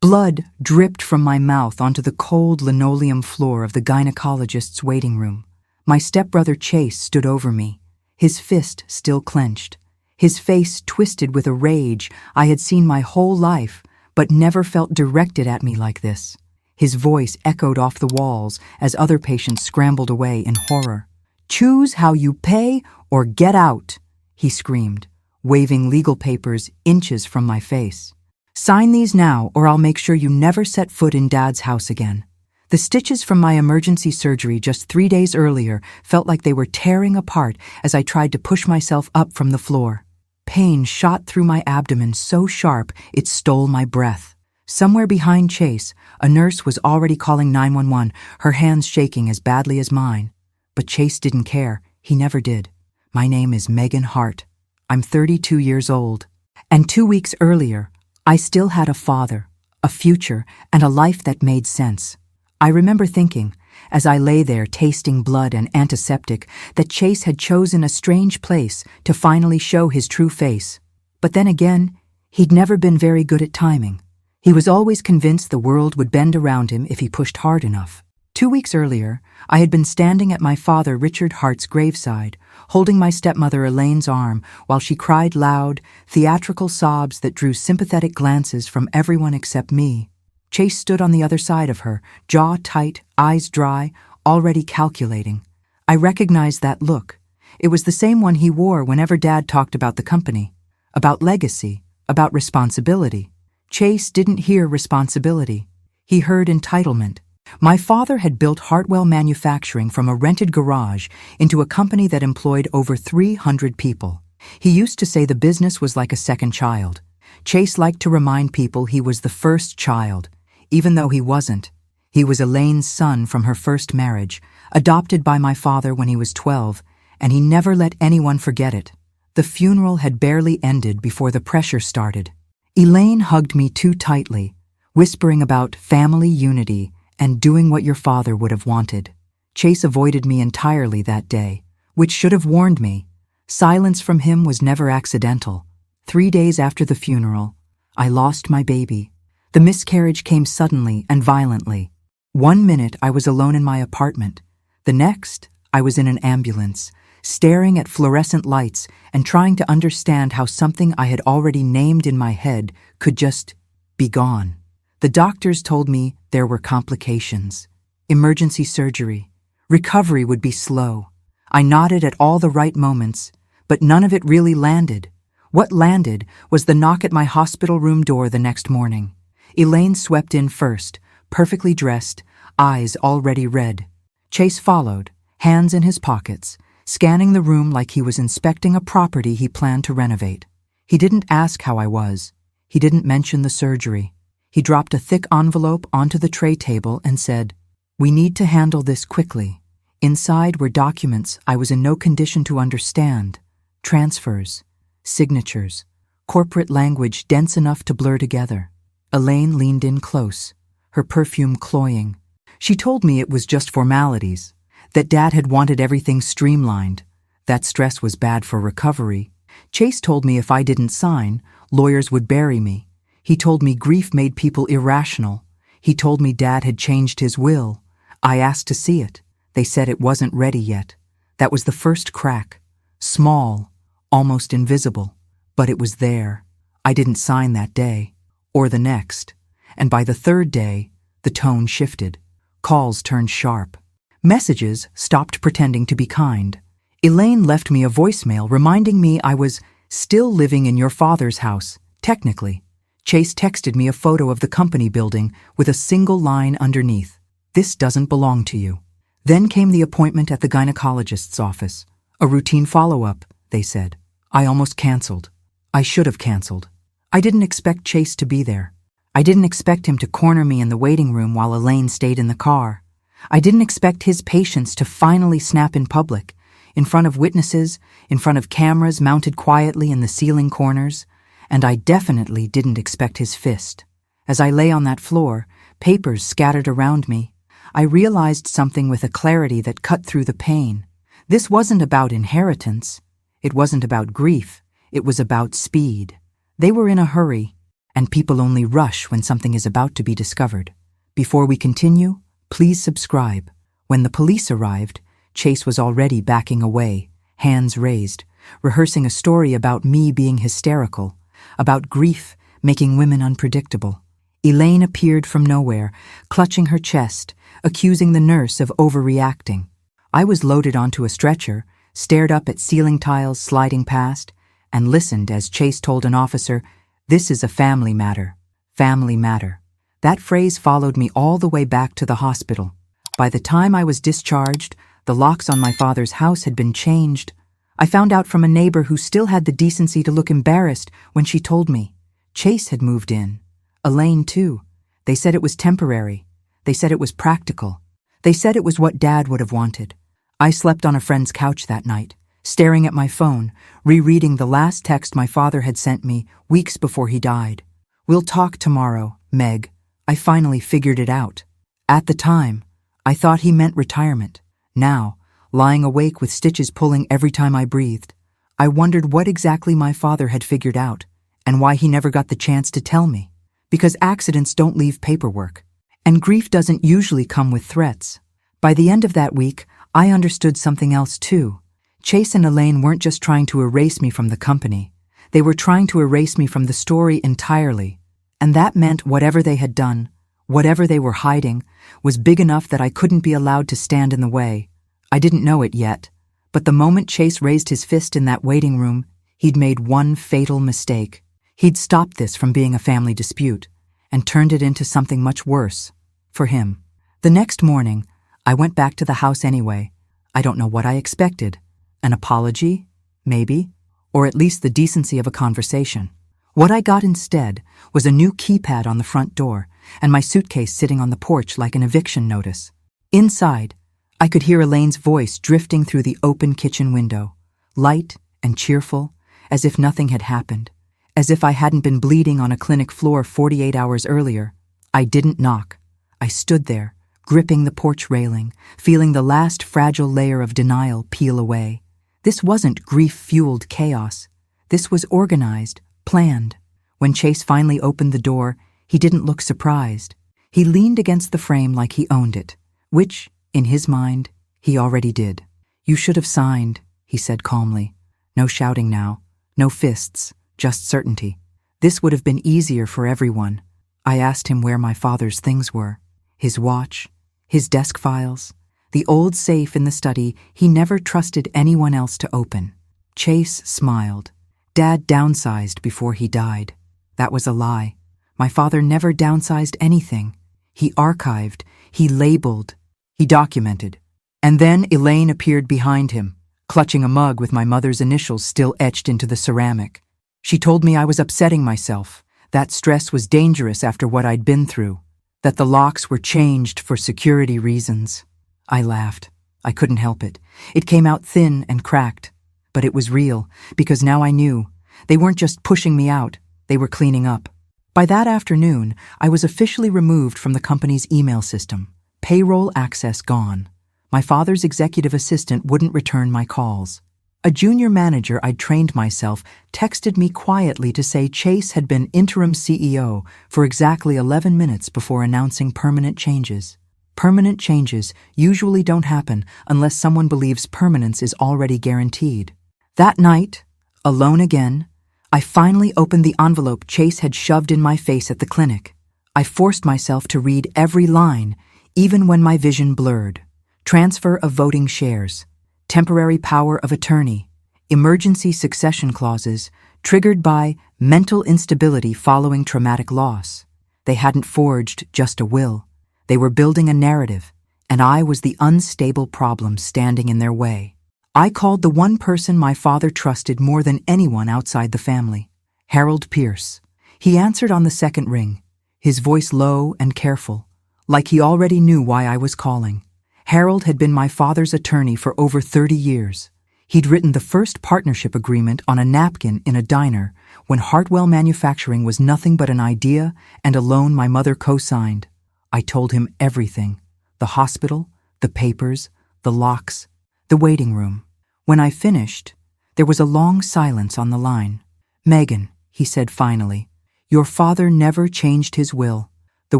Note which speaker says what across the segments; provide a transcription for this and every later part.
Speaker 1: Blood dripped from my mouth onto the cold linoleum floor of the gynecologist's waiting room. My stepbrother Chase stood over me, his fist still clenched, his face twisted with a rage I had seen my whole life but never felt directed at me like this. His voice echoed off the walls as other patients scrambled away in horror. "Choose how you pay or get out," he screamed, waving legal papers inches from my face. "Sign these now or I'll make sure you never set foot in Dad's house again." The stitches from my emergency surgery just 3 days earlier felt like they were tearing apart as I tried to push myself up from the floor. Pain shot through my abdomen so sharp it stole my breath. Somewhere behind Chase, a nurse was already calling 911, her hands shaking as badly as mine. But Chase didn't care. He never did. "My name is Megan Hart. I'm 32 years old. And 2 weeks earlier, I still had a father, a future, and a life that made sense." I remember thinking, as I lay there tasting blood and antiseptic, that Chase had chosen a strange place to finally show his true face. But then again, he'd never been very good at timing. He was always convinced the world would bend around him if he pushed hard enough. 2 weeks earlier, I had been standing at my father Richard Hart's graveside, holding my stepmother Elaine's arm while she cried loud, theatrical sobs that drew sympathetic glances from everyone except me. Chase stood on the other side of her, jaw tight, eyes dry, already calculating. I recognized that look. It was the same one he wore whenever Dad talked about the company, about legacy, about responsibility. Chase didn't hear responsibility. He heard entitlement. My father had built Hartwell Manufacturing from a rented garage into a company that employed over 300 people. He used to say the business was like a second child. Chase liked to remind people he was the first child, even though he wasn't. He was Elaine's son from her first marriage, adopted by my father when he was 12, and he never let anyone forget it. The funeral had barely ended before the pressure started. Elaine hugged me too tightly, whispering about family unity and doing what your father would have wanted. Chase avoided me entirely that day, which should have warned me. Silence from him was never accidental. 3 days after the funeral, I lost my baby. The miscarriage came suddenly and violently. 1 minute I was alone in my apartment. The next, I was in an ambulance, staring at fluorescent lights and trying to understand how something I had already named in my head could just be gone. The doctors told me there were complications, emergency surgery, recovery would be slow. I nodded at all the right moments, but none of it really landed. What landed was the knock at my hospital room door the next morning. Elaine swept in first, perfectly dressed, eyes already red. Chase followed, hands in his pockets, scanning the room like he was inspecting a property he planned to renovate. He didn't ask how I was. He didn't mention the surgery. He dropped a thick envelope onto the tray table and said, "We need to handle this quickly." Inside were documents I was in no condition to understand. Transfers, signatures, corporate language dense enough to blur together. Elaine leaned in close, her perfume cloying. She told me it was just formalities, that Dad had wanted everything streamlined, that stress was bad for recovery. Chase told me if I didn't sign, lawyers would bury me. He told me grief made people irrational. He told me Dad had changed his will. I asked to see it. They said it wasn't ready yet. That was the first crack. Small, almost invisible. But it was there. I didn't sign that day, or the next. And by the third day, the tone shifted. Calls turned sharp. Messages stopped pretending to be kind. Elaine left me a voicemail reminding me I was still living in your father's house, technically. Chase texted me a photo of the company building with a single line underneath. "This doesn't belong to you." Then came the appointment at the gynecologist's office. A routine follow-up, they said. I almost canceled. I should have canceled. I didn't expect Chase to be there. I didn't expect him to corner me in the waiting room while Elaine stayed in the car. I didn't expect his patience to finally snap in public, in front of witnesses, in front of cameras mounted quietly in the ceiling corners. And I definitely didn't expect his fist. As I lay on that floor, papers scattered around me, I realized something with a clarity that cut through the pain. This wasn't about inheritance. It wasn't about grief. It was about speed. They were in a hurry. and people only rush when something is about to be discovered. Before we continue, please subscribe. When the police arrived, Chase was already backing away, hands raised, rehearsing a story about me being hysterical, about grief making women unpredictable. Elaine appeared from nowhere, clutching her chest, accusing the nurse of overreacting. I was loaded onto a stretcher, stared up at ceiling tiles sliding past, and listened as Chase told an officer, "This is a family matter. Family matter." That phrase followed me all the way back to the hospital. By the time I was discharged, the locks on my father's house had been changed. I found out from a neighbor who still had the decency to look embarrassed when she told me. Chase had moved in. Elaine, too. They said it was temporary. They said it was practical. They said it was what Dad would have wanted. I slept on a friend's couch that night, staring at my phone, rereading the last text my father had sent me weeks before he died. "We'll talk tomorrow, Meg." I finally figured it out. At the time, I thought he meant retirement. Now, lying awake with stitches pulling every time I breathed, I wondered what exactly my father had figured out and why he never got the chance to tell me. Because accidents don't leave paperwork, and grief doesn't usually come with threats. By the end of that week, I understood something else too. Chase and Elaine weren't just trying to erase me from the company. They were trying to erase me from the story entirely. And that meant whatever they had done, whatever they were hiding, was big enough that I couldn't be allowed to stand in the way. I didn't know it yet, but the moment Chase raised his fist in that waiting room, he'd made one fatal mistake. He'd stopped this from being a family dispute and turned it into something much worse for him. The next morning, I went back to the house anyway. I don't know what I expected. An apology? Maybe. Or at least the decency of a conversation. What I got instead was a new keypad on the front door and my suitcase sitting on the porch like an eviction notice. Inside, I could hear Elaine's voice drifting through the open kitchen window, light and cheerful, as if nothing had happened. As if I hadn't been bleeding on a clinic floor 48 hours earlier. I didn't knock. I stood there, gripping the porch railing, feeling the last fragile layer of denial peel away. This wasn't grief-fueled chaos. This was organized, planned. When Chase finally opened the door, he didn't look surprised. He leaned against the frame like he owned it, which, in his mind, he already did. "You should have signed," he said calmly. "No shouting now, no fists. Just certainty. This would have been easier for everyone." I asked him where my father's things were. His watch, his desk files, the old safe in the study he never trusted anyone else to open. Chase smiled. Dad downsized before he died. That was a lie. My father never downsized anything. He archived, he labeled, he documented. And then Elaine appeared behind him, clutching a mug with my mother's initials still etched into the ceramic. She told me I was upsetting myself, that stress was dangerous after what I'd been through, that the locks were changed for security reasons. I laughed. I couldn't help it. It came out thin and cracked. But it was real, because now I knew. They weren't just pushing me out, they were cleaning up. By that afternoon, I was officially removed from the company's email system. Payroll access gone. My father's executive assistant wouldn't return my calls. A junior manager I'd trained myself texted me quietly to say Chase had been interim CEO for exactly 11 minutes before announcing permanent changes. Permanent changes usually don't happen unless someone believes permanence is already guaranteed. That night, alone again, I finally opened the envelope Chase had shoved in my face at the clinic. I forced myself to read every line, even when my vision blurred. Transfer of voting shares. Temporary power of attorney, emergency succession clauses triggered by mental instability following traumatic loss. They hadn't forged just a will. They were building a narrative, and I was the unstable problem standing in their way. I called the one person my father trusted more than anyone outside the family, Harold Pierce. He answered on the second ring, his voice low and careful, like he already knew why I was calling. Harold had been my father's attorney for over 30 years. He'd written the first partnership agreement on a napkin in a diner when Hartwell Manufacturing was nothing but an idea and a loan my mother co-signed. I told him everything. The hospital, the papers, the locks, the waiting room. When I finished, there was a long silence on the line. "Megan," he said finally, Your father never changed his will. The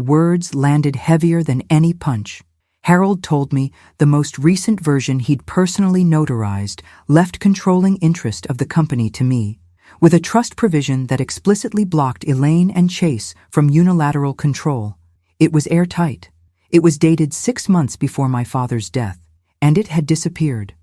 Speaker 1: words landed heavier than any punch. Harold told me the most recent version he'd personally notarized left controlling interest of the company to me, with a trust provision that explicitly blocked Elaine and Chase from unilateral control. It was airtight. It was dated 6 months before my father's death, and it had disappeared.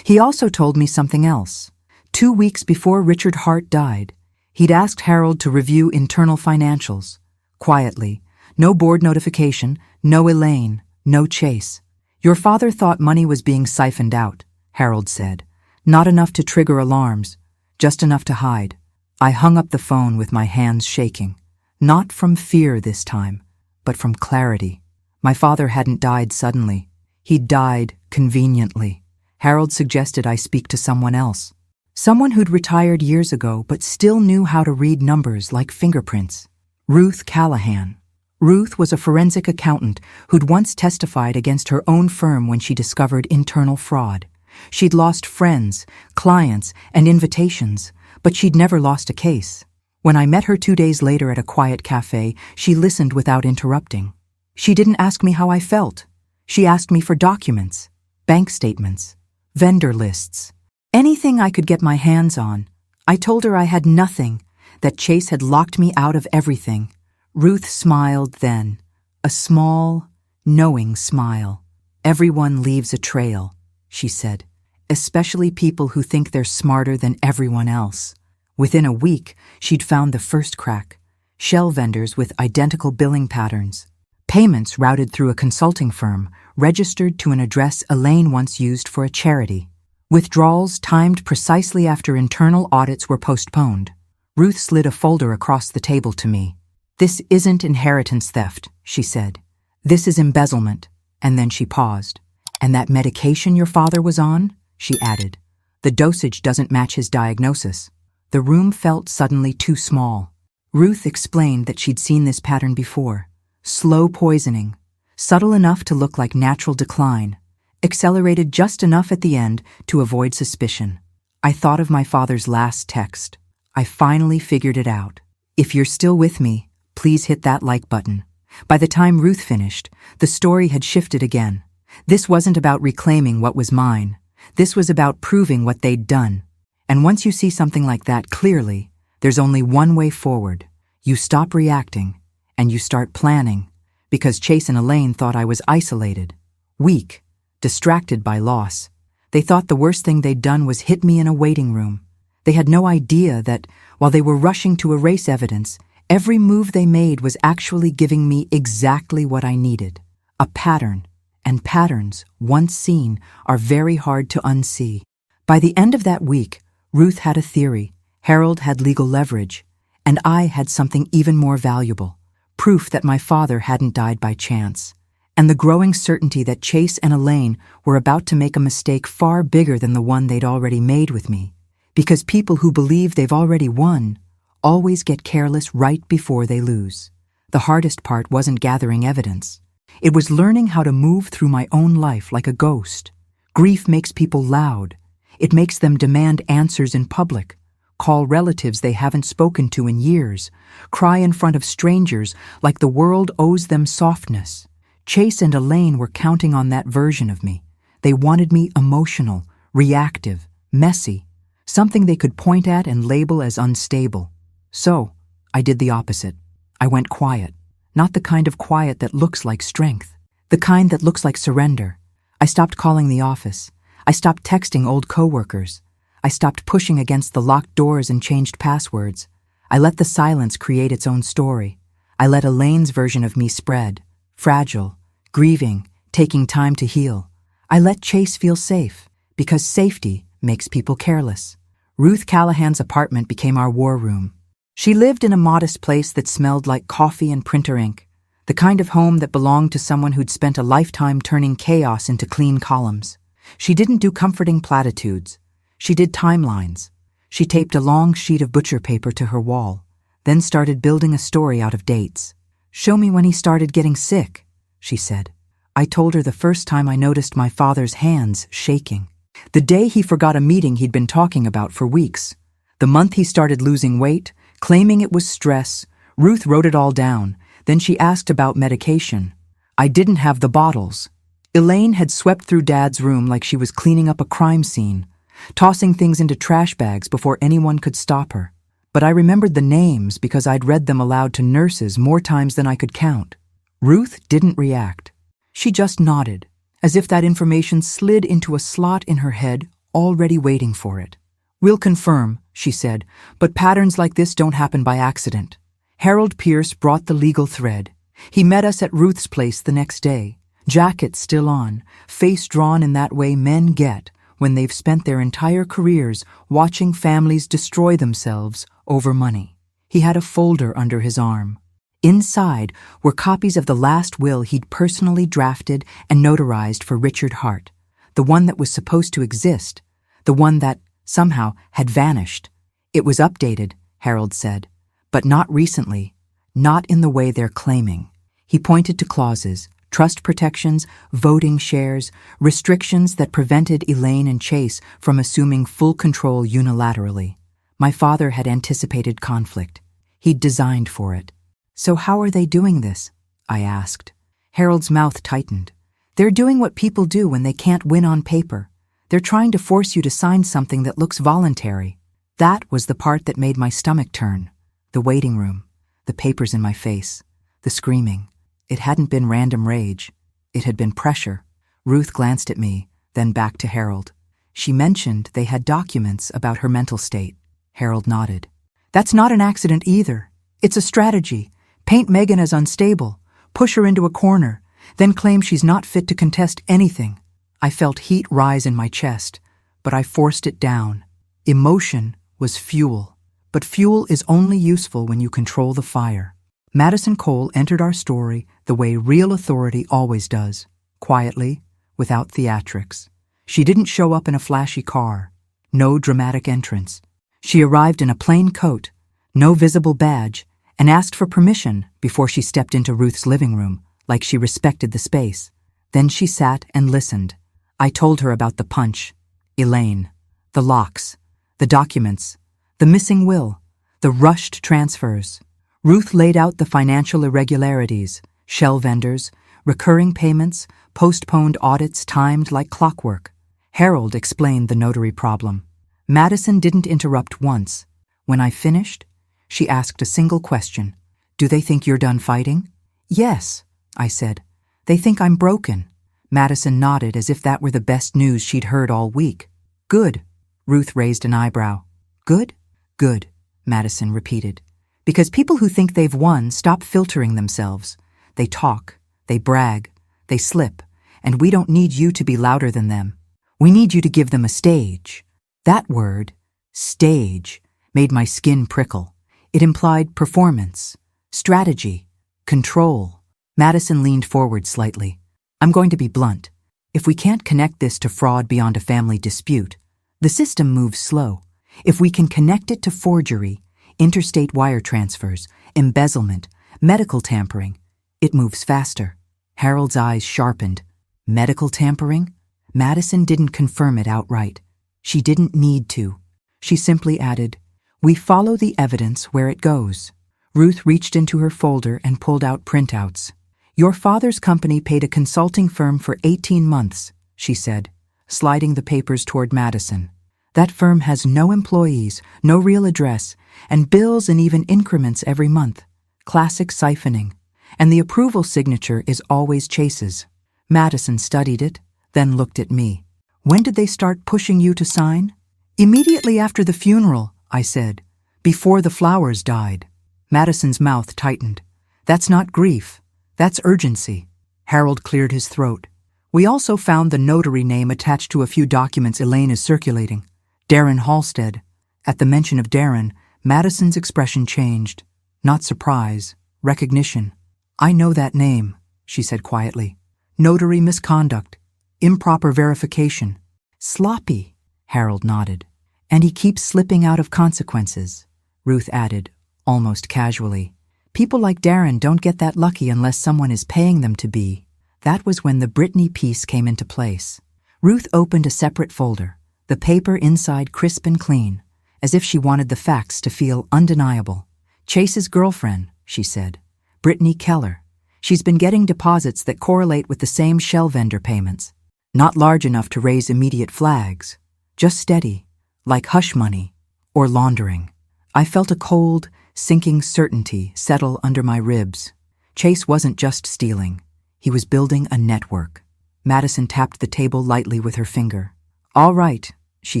Speaker 1: He also told me something else. 2 weeks before Richard Hart died, he'd asked Harold to review internal financials. Quietly. No board notification, no Elaine, no Chase. Your father thought money was being siphoned out, Harold said. Not enough to trigger alarms, just enough to hide. I hung up the phone with my hands shaking. Not from fear this time, but from clarity. My father hadn't died suddenly. He'd died conveniently. Harold suggested I speak to someone else. Someone who'd retired years ago but still knew how to read numbers like fingerprints. Ruth Callahan. Ruth was a forensic accountant who'd once testified against her own firm when she discovered internal fraud. She'd lost friends, clients, and invitations, but she'd never lost a case. When I met her 2 days later at a quiet cafe, she listened without interrupting. She didn't ask me how I felt. She asked me for documents, bank statements, vendor lists, anything I could get my hands on. I told her I had nothing, that Chase had locked me out of everything. Ruth smiled then, a small, knowing smile. Everyone leaves a trail, she said, especially people who think they're smarter than everyone else. Within a week, she'd found the first crack. Shell vendors with identical billing patterns. Payments routed through a consulting firm, registered to an address Elaine once used for a charity. Withdrawals timed precisely after internal audits were postponed. Ruth slid a folder across the table to me. This isn't inheritance theft, she said. This is embezzlement. And then she paused. And that medication your father was on? She added. The dosage doesn't match his diagnosis. The room felt suddenly too small. Ruth explained that she'd seen this pattern before. Slow poisoning, subtle enough to look like natural decline, accelerated just enough at the end to avoid suspicion. I thought of my father's last text. I finally figured it out. If you're still with me, please hit that like button. By the time Ruth finished, the story had shifted again. This wasn't about reclaiming what was mine. This was about proving what they'd done. And once you see something like that clearly, there's only one way forward. You stop reacting, and you start planning, because Chase and Elaine thought I was isolated, weak, distracted by loss. They thought the worst thing they'd done was hit me in a waiting room. They had no idea that, while they were rushing to erase evidence, every move they made was actually giving me exactly what I needed, a pattern, and patterns, once seen, are very hard to unsee. By the end of that week, Ruth had a theory, Harold had legal leverage, and I had something even more valuable, proof that my father hadn't died by chance, and the growing certainty that Chase and Elaine were about to make a mistake far bigger than the one they'd already made with me, because people who believe they've already won always get careless right before they lose. The hardest part wasn't gathering evidence. It was learning how to move through my own life like a ghost. Grief makes people loud. It makes them demand answers in public, call relatives they haven't spoken to in years, cry in front of strangers like the world owes them softness. Chase and Elaine were counting on that version of me. They wanted me emotional, reactive, messy, something they could point at and label as unstable. So, I did the opposite. I went quiet. Not the kind of quiet that looks like strength. The kind that looks like surrender. I stopped calling the office. I stopped texting old coworkers. I stopped pushing against the locked doors and changed passwords. I let the silence create its own story. I let Elaine's version of me spread. Fragile, grieving, taking time to heal. I let Chase feel safe, because safety makes people careless. Ruth Callahan's apartment became our war room. She lived in a modest place that smelled like coffee and printer ink, the kind of home that belonged to someone who'd spent a lifetime turning chaos into clean columns. She didn't do comforting platitudes. She did timelines. She taped a long sheet of butcher paper to her wall, then started building a story out of dates. "Show me when he started getting sick," she said. I told her the first time I noticed my father's hands shaking. The day he forgot a meeting he'd been talking about for weeks. The month he started losing weight, claiming it was stress, Ruth wrote it all down. Then she asked about medication. I didn't have the bottles. Elaine had swept through Dad's room like she was cleaning up a crime scene, tossing things into trash bags before anyone could stop her. But I remembered the names because I'd read them aloud to nurses more times than I could count. Ruth didn't react. She just nodded, as if that information slid into a slot in her head, already waiting for it. We'll confirm, she said, but patterns like this don't happen by accident. Harold Pierce brought the legal thread. He met us at Ruth's place the next day, jacket still on, face drawn in that way men get when they've spent their entire careers watching families destroy themselves over money. He had a folder under his arm. Inside were copies of the last will he'd personally drafted and notarized for Richard Hart, the one that was supposed to exist, the one that, somehow, had vanished. It was updated, Harold said, but not recently, not in the way they're claiming. He pointed to clauses, trust protections, voting shares, restrictions that prevented Elaine and Chase from assuming full control unilaterally. My father had anticipated conflict. He'd designed for it. So how are they doing this? I asked. Harold's mouth tightened. They're doing what people do when they can't win on paper. They're trying to force you to sign something that looks voluntary. That was the part that made my stomach turn. The waiting room, the papers in my face, the screaming. It hadn't been random rage. It had been pressure. Ruth glanced at me, then back to Harold. She mentioned they had documents about her mental state. Harold nodded. That's not an accident either. It's a strategy. Paint Megan as unstable, push her into a corner, then claim she's not fit to contest anything. I felt heat rise in my chest, but I forced it down. Emotion was fuel, but fuel is only useful when you control the fire. Madison Cole entered our story the way real authority always does, quietly, without theatrics. She didn't show up in a flashy car, no dramatic entrance. She arrived in a plain coat, no visible badge, and asked for permission before she stepped into Ruth's living room, like she respected the space. Then she sat and listened. I told her about the punch, Elaine, the locks, the documents, the missing will, the rushed transfers. Ruth laid out the financial irregularities, shell vendors, recurring payments, postponed audits timed like clockwork. Harold explained the notary problem. Madison didn't interrupt once. When I finished, she asked a single question. Do they think you're done fighting? Yes, I said. They think I'm broken. Madison nodded as if that were the best news she'd heard all week. Good. Ruth raised an eyebrow. Good? Good, Madison repeated. Because people who think they've won stop filtering themselves. They talk, they brag, they slip, and we don't need you to be louder than them. We need you to give them a stage. That word, stage, made my skin prickle. It implied performance, strategy, control. Madison leaned forward slightly. I'm going to be blunt. If we can't connect this to fraud beyond a family dispute, the system moves slow. If we can connect it to forgery, interstate wire transfers, embezzlement, medical tampering, it moves faster. Harold's eyes sharpened. Medical tampering? Madison didn't confirm it outright. She didn't need to. She simply added, we follow the evidence where it goes. Ruth reached into her folder and pulled out printouts. Your father's company paid a consulting firm for 18 months, she said, sliding the papers toward Madison. That firm has no employees, no real address, and bills in even increments every month. Classic siphoning. And the approval signature is always Chase's. Madison studied it, then looked at me. When did they start pushing you to sign? Immediately after the funeral, I said. Before the flowers died. Madison's mouth tightened. That's not grief. That's urgency. Harold cleared his throat. We also found the notary name attached to a few documents Elaine is circulating. Darren Halstead. At the mention of Darren, Madison's expression changed. Not surprise, recognition. I know that name, she said quietly. Notary misconduct. Improper verification. Sloppy, Harold nodded. And he keeps slipping out of consequences, Ruth added, almost casually. People like Darren don't get that lucky unless someone is paying them to be. That was when the Brittany piece came into place. Ruth opened a separate folder, the paper inside crisp and clean, as if she wanted the facts to feel undeniable. Chase's girlfriend, she said. Brittany Keller. She's been getting deposits that correlate with the same shell vendor payments. Not large enough to raise immediate flags, just steady, like hush money or laundering. I felt a cold, sinking certainty settle under my ribs. Chase wasn't just stealing. He was building a network. Madison tapped the table lightly with her finger. All right, she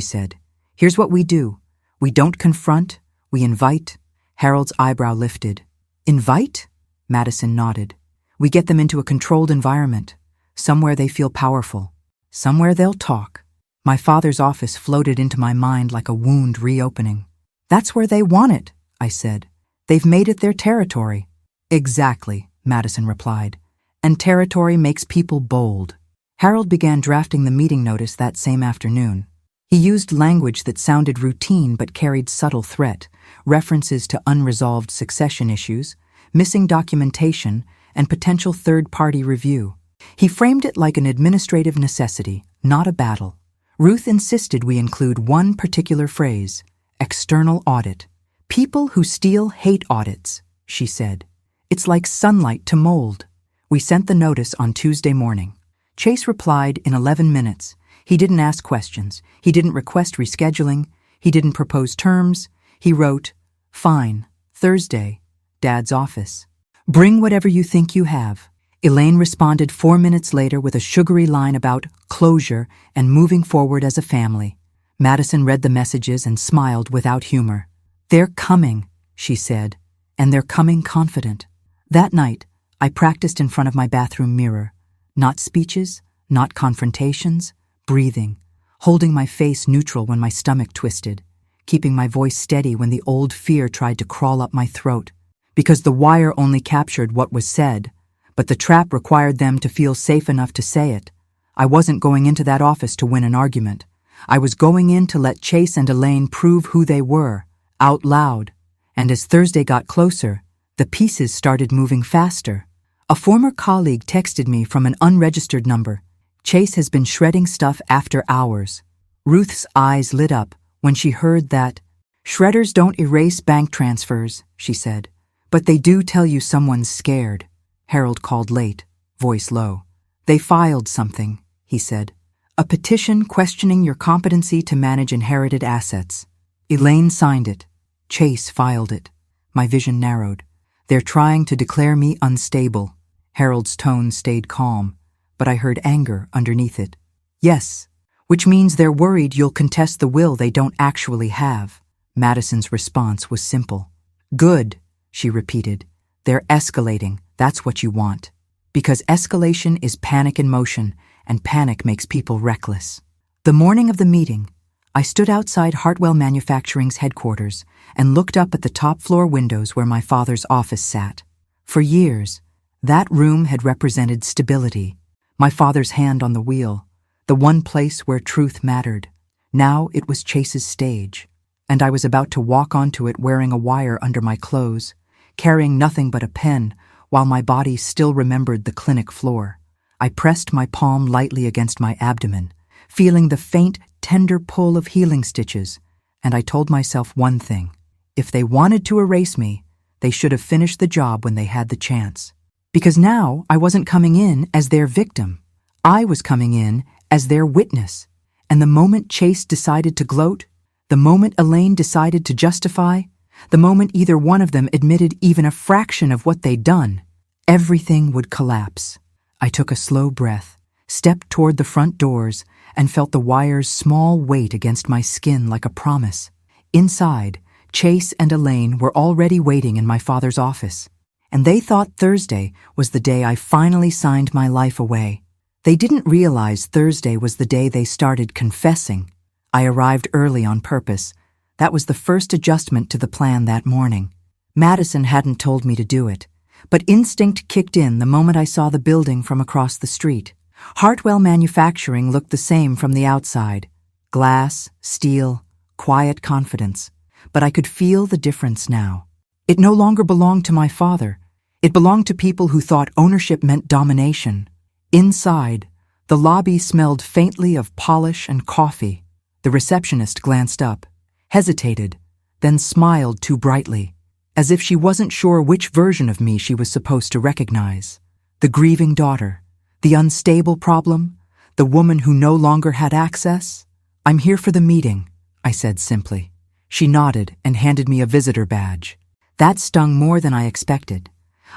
Speaker 1: said. Here's what we do. We don't confront, we invite. Harold's eyebrow lifted. Invite? Madison nodded. We get them into a controlled environment, somewhere they feel powerful, somewhere they'll talk. My father's office floated into my mind like a wound reopening. That's where they want it, I said. They've made it their territory. Exactly, Madison replied. And territory makes people bold. Harold began drafting the meeting notice that same afternoon. He used language that sounded routine but carried subtle threat, references to unresolved succession issues, missing documentation, and potential third-party review. He framed it like an administrative necessity, not a battle. Ruth insisted we include one particular phrase, external audit. People who steal hate audits, she said. It's like sunlight to mold. We sent the notice on Tuesday morning. Chase replied in 11 minutes. He didn't ask questions. He didn't request rescheduling. He didn't propose terms. He wrote, "Fine, Thursday, Dad's office. Bring whatever you think you have." Elaine responded 4 minutes later with a sugary line about closure and moving forward as a family. Madison read the messages and smiled without humor. "They're coming," she said, "and they're coming confident." That night, I practiced in front of my bathroom mirror. Not speeches, not confrontations, breathing, holding my face neutral when my stomach twisted, keeping my voice steady when the old fear tried to crawl up my throat. Because the wire only captured what was said, but the trap required them to feel safe enough to say it. I wasn't going into that office to win an argument. I was going in to let Chase and Elaine prove who they were, out loud. And as Thursday got closer, the pieces started moving faster. A former colleague texted me from an unregistered number. Chase has been shredding stuff after hours. Ruth's eyes lit up when she heard that. Shredders don't erase bank transfers, she said, but they do tell you someone's scared. Harold called late, voice low. They filed something, he said. A petition questioning your competency to manage inherited assets. Elaine signed it. Chase filed it. My vision narrowed. They're trying to declare me unstable. Harold's tone stayed calm, but I heard anger underneath it. Yes, which means they're worried you'll contest the will they don't actually have. Madison's response was simple. Good, she repeated. They're escalating, that's what you want. Because escalation is panic in motion, and panic makes people reckless. The morning of the meeting, I stood outside Hartwell Manufacturing's headquarters and looked up at the top floor windows where my father's office sat. For years, that room had represented stability, my father's hand on the wheel, the one place where truth mattered. Now it was Chase's stage, and I was about to walk onto it wearing a wire under my clothes, carrying nothing but a pen, while my body still remembered the clinic floor. I pressed my palm lightly against my abdomen, feeling the faint, tender pull of healing stitches, and I told myself one thing. If they wanted to erase me, they should have finished the job when they had the chance. Because now I wasn't coming in as their victim. I was coming in as their witness. And the moment Chase decided to gloat, the moment Elaine decided to justify, the moment either one of them admitted even a fraction of what they'd done, everything would collapse. I took a slow breath, stepped toward the front doors, and felt the wire's small weight against my skin like a promise. Inside, Chase and Elaine were already waiting in my father's office, and they thought Thursday was the day I finally signed my life away. They didn't realize Thursday was the day they started confessing. I arrived early on purpose. That was the first adjustment to the plan that morning. Madison hadn't told me to do it, but instinct kicked in the moment I saw the building from across the street. Hartwell Manufacturing looked the same from the outside. Glass, steel, quiet confidence. But I could feel the difference now. It no longer belonged to my father. It belonged to people who thought ownership meant domination. Inside, the lobby smelled faintly of polish and coffee. The receptionist glanced up, hesitated, then smiled too brightly. as if she wasn't sure which version of me she was supposed to recognize. The grieving daughter, the unstable problem, the woman who no longer had access. "I'm here for the meeting," I said simply. She nodded and handed me a visitor badge. That stung more than I expected.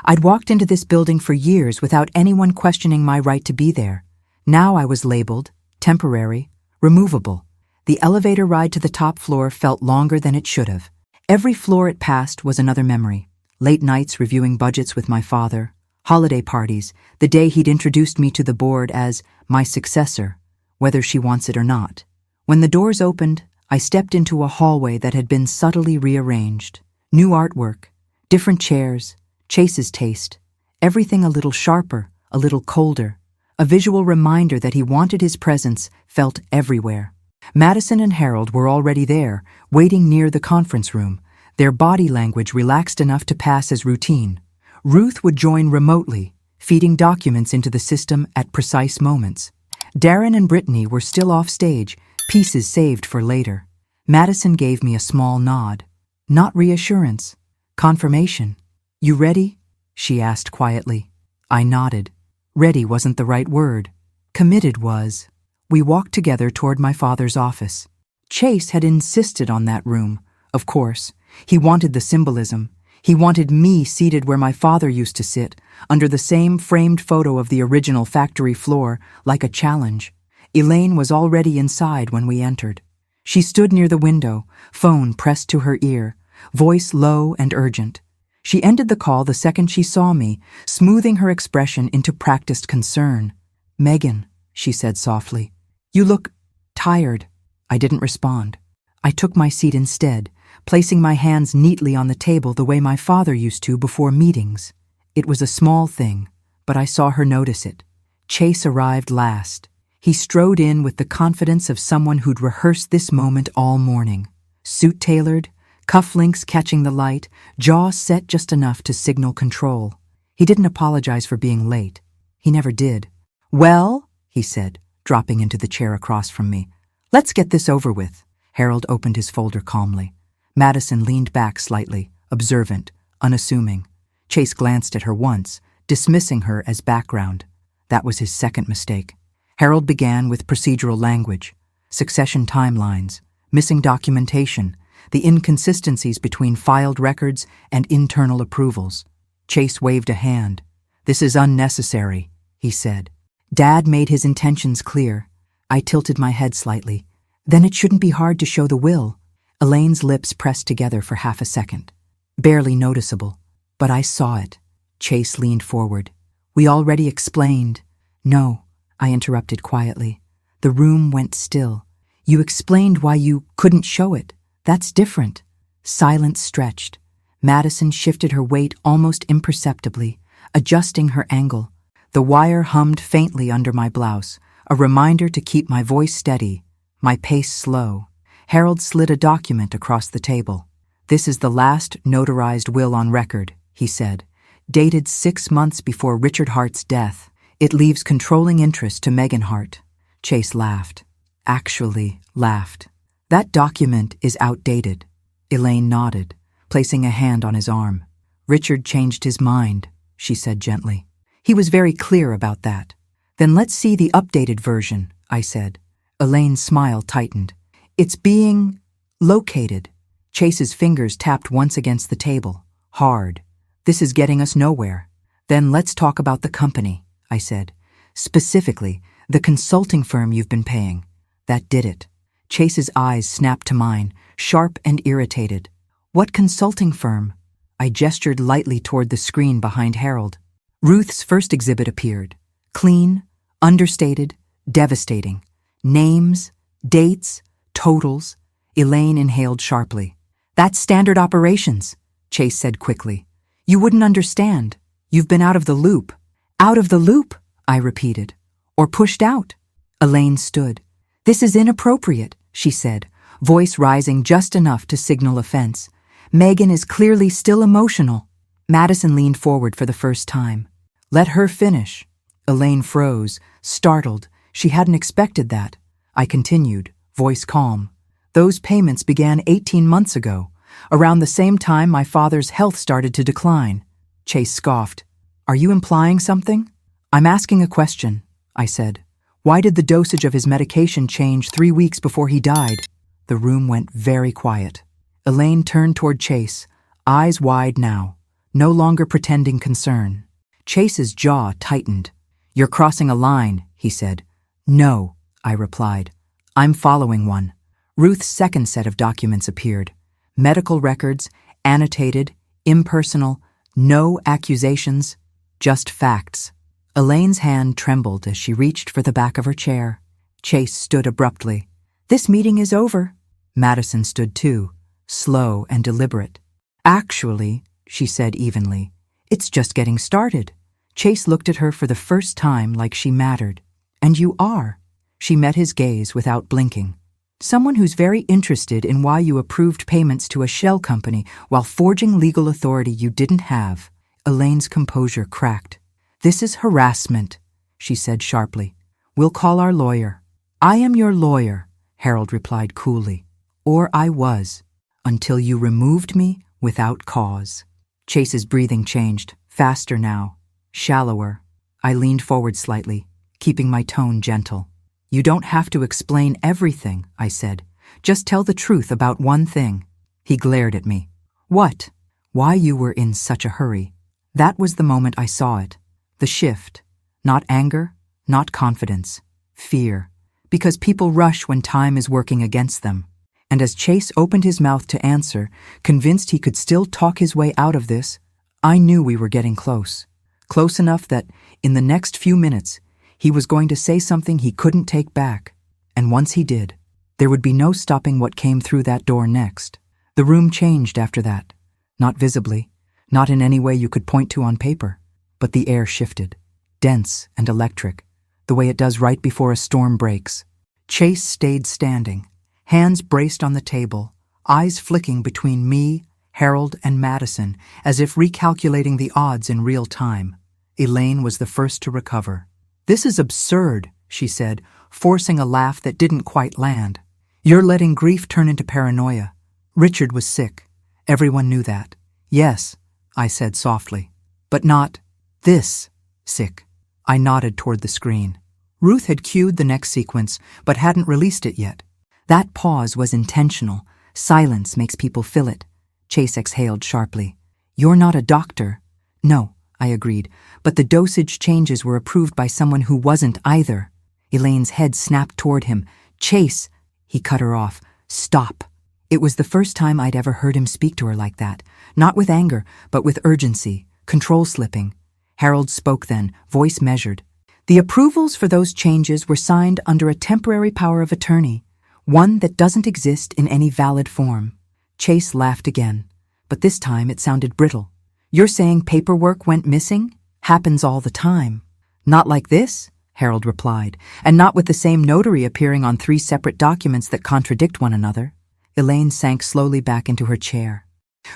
Speaker 1: I'd walked into this building for years without anyone questioning my right to be there. Now I was labeled temporary, removable. The elevator ride to the top floor felt longer than it should have. Every floor it passed was another memory. Late nights reviewing budgets with my father, holiday parties, the day he'd introduced me to the board as my successor, whether she wants it or not. When the doors opened, I stepped into a hallway that had been subtly rearranged. New artwork, different chairs, Chase's taste, everything a little sharper, a little colder. A visual reminder that he wanted his presence felt everywhere. Madison and Harold were already there, waiting near the conference room, their body language relaxed enough to pass as routine. Ruth would join remotely, feeding documents into the system at precise moments. Darren and Brittany were still off stage, pieces saved for later. Madison gave me a small nod. Not reassurance, confirmation. "You ready?" she asked quietly. I nodded. Ready wasn't the right word. Committed was. We walked together toward my father's office. Chase had insisted on that room, of course. He wanted the symbolism. He wanted me seated where my father used to sit, under the same framed photo of the original factory floor, like a challenge. Elaine was already inside when we entered. She stood near the window, phone pressed to her ear, voice low and urgent. She ended the call the second she saw me, smoothing her expression into practiced concern. "Megan," she said softly, "you look tired." I didn't respond. I took my seat instead, placing my hands neatly on the table the way my father used to before meetings. It was a small thing, but I saw her notice it. Chase arrived last. He strode in with the confidence of someone who'd rehearsed this moment all morning. Suit tailored, cufflinks catching the light, jaw set just enough to signal control. He didn't apologize for being late. He never did. "Well," he said, dropping into the chair across from me, "let's get this over with." Harold opened his folder calmly. Madison leaned back slightly, observant, unassuming. Chase glanced at her once, dismissing her as background. That was his second mistake. Harold began with procedural language, succession timelines, missing documentation, the inconsistencies between filed records and internal approvals. Chase waved a hand. "This is unnecessary," he said. Dad made his intentions clear. I tilted my head slightly. "Then it shouldn't be hard to show the will." Elaine's lips pressed together for half a second. Barely noticeable, but I saw it. Chase leaned forward. "We already explained." "No," I interrupted quietly. The room went still. "You explained why you couldn't show it. That's different." Silence stretched. Madison shifted her weight almost imperceptibly, adjusting her angle. The wire hummed faintly under my blouse, a reminder to keep my voice steady, my pace slow. Harold slid a document across the table. "This is the last notarized will on record," he said, "dated 6 months before Richard Hart's death. It leaves controlling interest to Megan Hart." Chase laughed. Actually laughed. "That document is outdated." Elaine nodded, placing a hand on his arm. "Richard changed his mind," she said gently. "He was very clear about that." "Then let's see the updated version," I said. Elaine's smile tightened. "It's being located." Chase's fingers tapped once against the table, hard. "This is getting us nowhere." "Then let's talk about the company," I said. "Specifically, the consulting firm you've been paying." That did it. Chase's eyes snapped to mine, sharp and irritated. "What consulting firm?" I gestured lightly toward the screen behind Harold. Ruth's first exhibit appeared. Clean, understated, devastating. Names, dates, totals. Elaine inhaled sharply. "That's standard operations," Chase said quickly. "You wouldn't understand. You've been out of the loop." "Out of the loop," I repeated. "Or pushed out." Elaine stood. "This is inappropriate," she said, voice rising just enough to signal offense. "Megan is clearly still emotional." Madison leaned forward for the first time. "Let her finish." Elaine froze, startled. She hadn't expected that. I continued, voice calm. "Those payments began 18 months ago. Around the same time, my father's health started to decline. Chase scoffed. Are you implying something? I'm asking a question, I said. Why did the dosage of his medication change 3 weeks before he died? The room went very quiet. Elaine turned toward Chase, eyes wide now, no longer pretending concern. Chase's jaw tightened. You're crossing a line, he said. No, I replied. I'm following one. Ruth's second set of documents appeared. Medical records, annotated, impersonal, no accusations, just facts. Elaine's hand trembled as she reached for the back of her chair. Chase stood abruptly. This meeting is over. Madison stood too, slow and deliberate. Actually, she said evenly, it's just getting started. Chase looked at her for the first time like she mattered. And you are. She met his gaze without blinking. Someone who's very interested in why you approved payments to a shell company while forging legal authority you didn't have. Elaine's composure cracked. This is harassment, she said sharply. We'll call our lawyer. I am your lawyer, Harold replied coolly. Or I was, until you removed me without cause. Chase's breathing changed, faster now, shallower. I leaned forward slightly, keeping my tone gentle. You don't have to explain everything, I said. Just tell the truth about one thing. He glared at me. What? Why you were in such a hurry. That was the moment I saw it. The shift. Not anger, not confidence. Fear. Because people rush when time is working against them. And as Chase opened his mouth to answer, convinced he could still talk his way out of this, I knew we were getting close. Close enough that, in the next few minutes, he was going to say something he couldn't take back. And once he did, there would be no stopping what came through that door next. The room changed after that. Not visibly, not in any way you could point to on paper. But the air shifted, dense and electric, the way it does right before a storm breaks. Chase stayed standing, hands braced on the table, eyes flicking between me, Harold, and Madison, as if recalculating the odds in real time. Elaine was the first to recover. This is absurd, she said, forcing a laugh that didn't quite land. You're letting grief turn into paranoia. Richard was sick. Everyone knew that. Yes, I said softly, but not this sick. I nodded toward the screen. Ruth had cued the next sequence, but hadn't released it yet. That pause was intentional. Silence makes people fill it. Chase exhaled sharply. You're not a doctor. No, I agreed, but the dosage changes were approved by someone who wasn't either. Elaine's head snapped toward him. Chase! He cut her off. Stop. It was the first time I'd ever heard him speak to her like that. Not with anger, but with urgency, control slipping. Harold spoke then, voice measured. The approvals for those changes were signed under a temporary power of attorney, one that doesn't exist in any valid form. Chase laughed again, but this time it sounded brittle. You're saying paperwork went missing? Happens all the time. Not like this, Harold replied, and not with the same notary appearing on 3 separate documents that contradict one another. Elaine sank slowly back into her chair.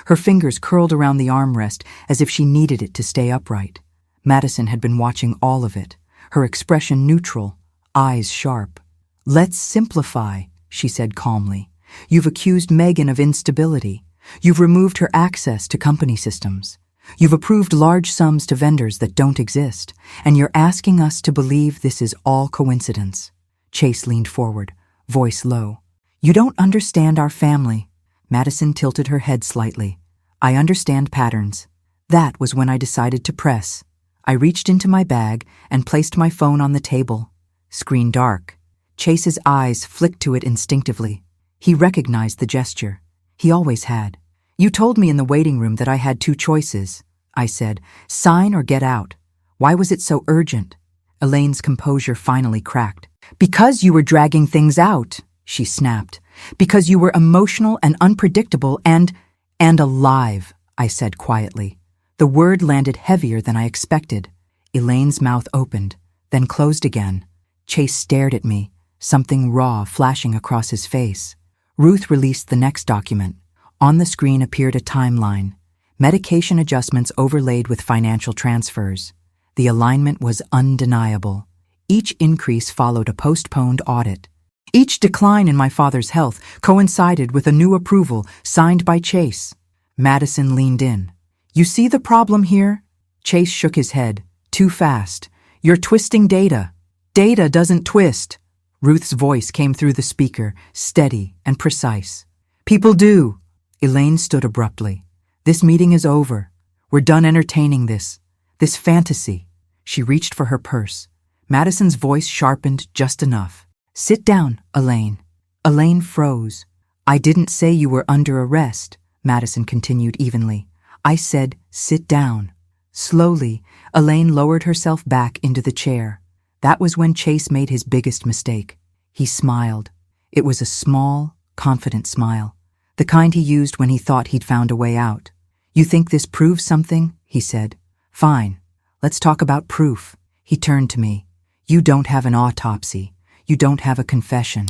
Speaker 1: Her fingers curled around the armrest as if she needed it to stay upright. Madison had been watching all of it, her expression neutral, eyes sharp. Let's simplify, she said calmly. You've accused Megan of instability. You've removed her access to company systems. You've approved large sums to vendors that don't exist, and you're asking us to believe this is all coincidence. Chase leaned forward, voice low. You don't understand our family. Madison tilted her head slightly. I understand patterns. That was when I decided to press. I reached into my bag and placed my phone on the table. Screen dark. Chase's eyes flicked to it instinctively. He recognized the gesture. He always had. You told me in the waiting room that I had 2 choices. I said, sign or get out. Why was it so urgent? Elaine's composure finally cracked. Because you were dragging things out, she snapped. Because you were emotional and unpredictable and alive, I said quietly. The word landed heavier than I expected. Elaine's mouth opened, then closed again. Chase stared at me, something raw flashing across his face. Ruth released the next document. On the screen appeared a timeline. Medication adjustments overlaid with financial transfers. The alignment was undeniable. Each increase followed a postponed audit. Each decline in my father's health coincided with a new approval signed by Chase. Madison leaned in. You see the problem here? Chase shook his head. Too fast. You're twisting data. Data doesn't twist. Ruth's voice came through the speaker, steady and precise. People do. Elaine stood abruptly. This meeting is over. We're done entertaining this fantasy. She reached for her purse. Madison's voice sharpened just enough. Sit down, Elaine. Elaine froze. I didn't say you were under arrest, Madison continued evenly. I said, sit down. Slowly, Elaine lowered herself back into the chair. That was when Chase made his biggest mistake. He smiled. It was a small, confident smile, the kind he used when he thought he'd found a way out. You think this proves something? He said. Fine. Let's talk about proof. He turned to me. You don't have an autopsy. You don't have a confession.